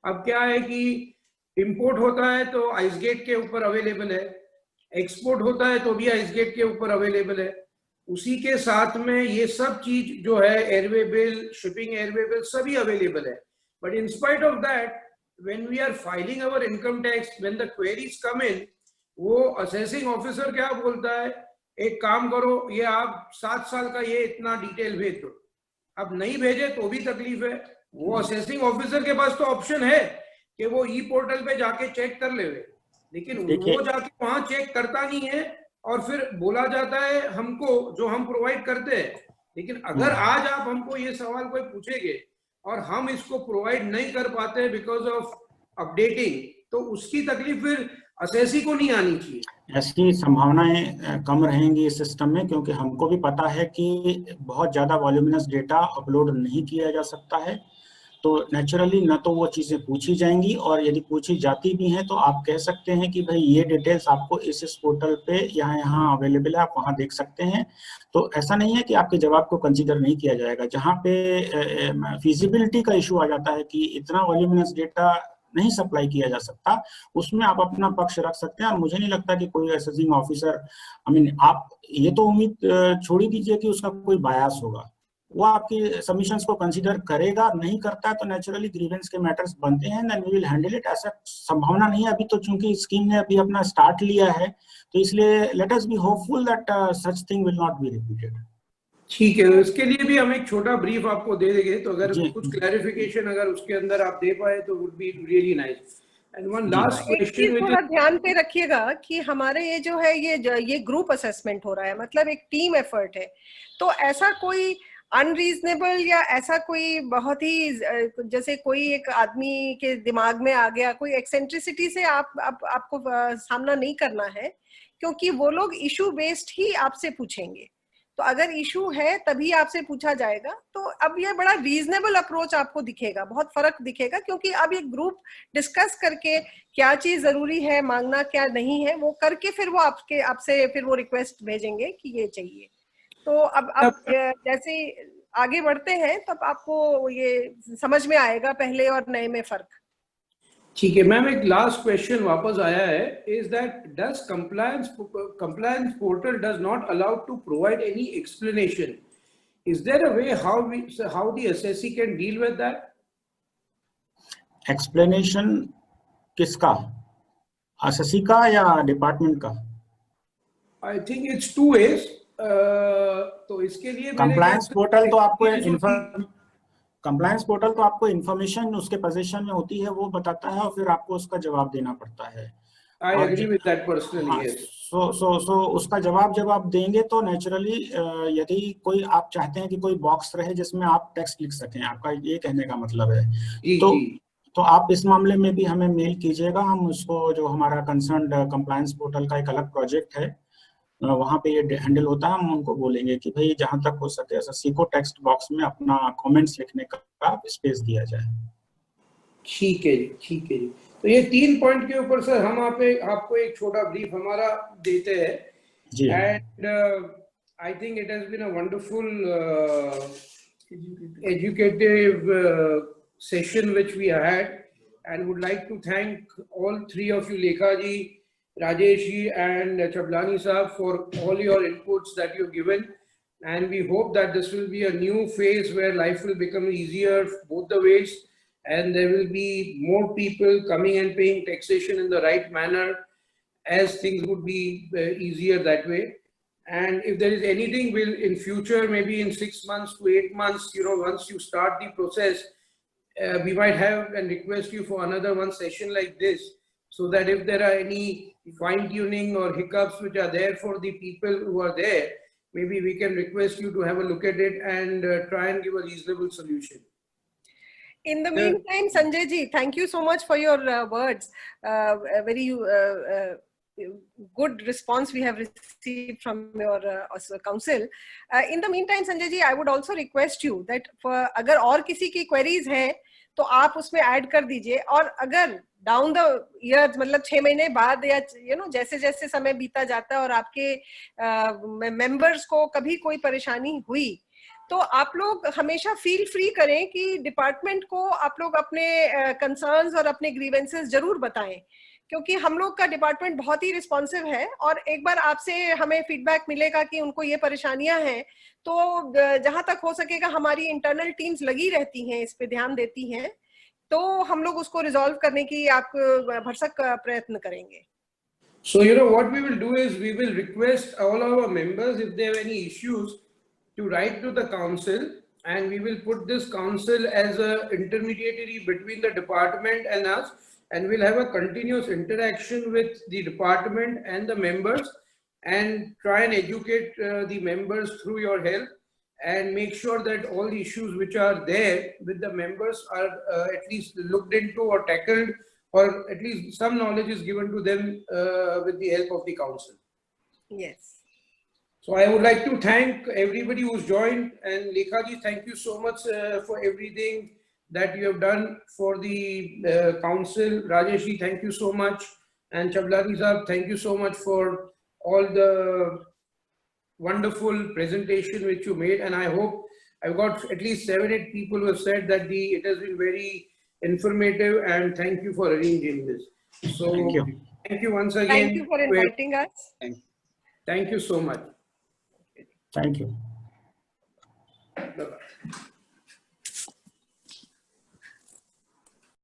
अब क्या है कि इंपोर्ट होता है तो आइसगेट के ऊपर अवेलेबल है, एक्सपोर्ट होता है तो भी आइसगेट के ऊपर अवेलेबल है, उसी के साथ में ये सब चीज जो है airway bill, shipping airway bill सभी अवेलेबल है। But in spite of that when we are filing our income tax, when the queries come in, वो असेसिंग ऑफिसर क्या बोलता है, एक काम करो, ये आप 7 साल का ये इतना डिटेल भेज दो। अब नहीं भेजे तो भी तकलीफ है। वो असेसिंग ऑफिसर के पास तो ऑप्शन है कि वो ई पोर्टल पे जाके चेक कर ले, लेकिन वो जाके वहां चेक करता नहीं है और फिर बोला जाता है हमको जो हम प्रोवाइड करते हैं। लेकिन अगर आज आप हमको ये सवाल कोई पूछेंगे और हम इसको प्रोवाइड नहीं कर पाते बिकॉज ऑफ अपडेटिंग, तो उसकी तकलीफ फिर असेसी को नहीं आनी चाहिए। ऐसी संभावनाएं कम रहेंगी इस सिस्टम में, क्योंकि हमको भी पता है कि बहुत ज्यादा वॉल्यूमिनस डेटा अपलोड नहीं किया जा सकता है। तो नेचुरली ना तो वो चीजें पूछी जाएंगी, और यदि पूछी जाती भी हैं तो आप कह सकते हैं कि भाई ये डिटेल्स आपको इस पोर्टल पे यहाँ अवेलेबल है, आप वहाँ देख सकते हैं। तो ऐसा नहीं है कि आपके जवाब को कंसीडर नहीं किया जाएगा। जहाँ पे फिजिबिलिटी का इशू आ जाता है कि इतना वॉल्यूमिनस डेटा नहीं सप्लाई किया जा सकता, उसमें आप अपना पक्ष रख सकते हैं। और मुझे नहीं लगता कि कोई असेसिंग ऑफिसर, आप ये तो उम्मीद छोड़ ही दीजिए कि उसका कोई बायस होगा। वो आपकी सबमिशंस को कंसीडर करेगा, नहीं करता है तो नेचुरली ग्रीवेंस के मैटर्स बनते हैं, then we will handle it. ऐसा संभावना नहीं है अभी तो, चूंकि स्कीम ने अभी अपना स्टार्ट लिया है, तो इसलिए let us be hopeful that such thing will not be repeated. ठीक है, इसके लिए भी हम एक छोटा ब्रीफ आपको दे देंगे, तो अगर जी। कुछ क्लैरिफिकेशन अगर उसके अंदर आप दे पाए तो would be really nice. And one last question, थोड़ा ध्यान पे रखिएगा कि हमारे ये जो है ये ग्रुप असेसमेंट हो रहा है, मतलब एक टीम एफर्ट है। तो ऐसा कोई अनरीजनेबल या ऐसा कोई बहुत ही जैसे कोई एक आदमी के दिमाग में आ गया, कोई एक्सेंट्रिसिटी से आपको सामना नहीं करना है, क्योंकि वो लोग इशू बेस्ड ही आपसे पूछेंगे। तो अगर इशू है तभी आपसे पूछा जाएगा। तो अब ये बड़ा रीजनेबल अप्रोच आपको दिखेगा, बहुत फर्क दिखेगा, क्योंकि अब ये ग्रुप डिस्कस करके क्या चीज जरूरी है मांगना, क्या नहीं है, वो करके फिर वो आपसे फिर वो रिक्वेस्ट भेजेंगे कि ये चाहिए। तो अब जैसे आगे बढ़ते हैं तब आपको ये समझ में आएगा पहले और नए में फर्क। ठीक है मैम, एक लास्ट क्वेश्चन वापस आया है, is that does compliance portal does not allow to provide any explanation, is there a way how the SSC can deal with that? Explanation किसका, एसएससी का या डिपार्टमेंट का? I think it's two ways. तो इसके लिए compliance portal तो आपको information उसके पोजीशन में होती है, वो बताता है, और फिर आपको उसका जवाब देना पड़ता है। I agree with that personally, yes. So उसका जवाब जब आप देंगे तो नेचुरली यदि कोई आप चाहते हैं कि कोई बॉक्स रहे जिसमें आप टेक्स्ट लिख सकें, आपका ये कहने का मतलब है, तो आप इस मामले में भी हमें मेल कीजिएगा। हम उसको, जो हमारा कंसर्न्ड कंप्लायंस पोर्टल का एक अलग प्रोजेक्ट है, वहाँ पे ये हैंडल होता है, हम उनको बोलेंगे कि भाई जहां तक हो सके एसएससी को टेक्स्ट बॉक्स में अपना कमेंट्स लिखने का स्पेस दिया जाए। ठीक है जी, ठीक है जी। तो ये 3 पॉइंट के ऊपर सर हम आपको एक छोटा ब्रीफ हमारा देते हैं जी। And I think it has been a wonderful educative session which we had, and would like to thank all three of you, Lekha ji, Rajesh ji and Chablani Saab, for all your inputs that you've given. And we hope that this will be a new phase where life will become easier both the ways, and there will be more people coming and paying taxation in the right manner, as things would be easier that way. And if there is anything, will in future, maybe in 6 months to 8 months, once you start the process, we might have and request you for another one session like this, so that if there are any fine tuning or hiccups which are there for the people who are there, maybe we can request you to have a look at it and try and give a reasonable solution. In the meantime, Sanjay ji, thank you so much for your words. Very good response we have received from your council. In the meantime, Sanjay ji, I would also request you that for अगर और किसी की queries हैं तो आप उसमें add कर दीजिए, और अगर डाउन द ईयर, मतलब 6 महीने बाद या जैसे जैसे समय बीता जाता है और आपके मेंबर्स को कभी कोई परेशानी हुई, तो आप लोग हमेशा फील फ्री करें कि डिपार्टमेंट को आप लोग अपने कंसर्न्स और अपने ग्रीवेंसेस जरूर बताएं, क्योंकि हम लोग का डिपार्टमेंट बहुत ही रिस्पॉन्सिव है। और एक बार आपसे हमें फीडबैक मिलेगा कि उनको ये परेशानियां हैं, तो जहां तक हो सकेगा हमारी इंटरनल टीम्स लगी रहती हैं, इस पे ध्यान देती हैं, तो हम लोग उसको रिजॉल्व करने की आप भरसक प्रयत्न करेंगे। So what we will do is we will request all our members, if they have any issues, to write to the council, and we will put this council as a intermediary between the department and us, and we'll have a continuous interaction with the department and the members, and try and educate the members through your help, and make sure that all the issues which are there with the members are at least looked into or tackled, or at least some knowledge is given to them with the help of the council. Yes. So I would like to thank everybody who's joined, and Lekha ji, thank you so much for everything. that you have done for the council. Rajesh ji, thank you so much. And Chablani sir, thank you so much for all the wonderful presentation which you made. And I hope I've got at least 7-8 people who have said that it has been very informative, and thank you for arranging this. So Thank you. thank you once again. Thank you for inviting us. Thank you so much. Thank you. Bye-bye.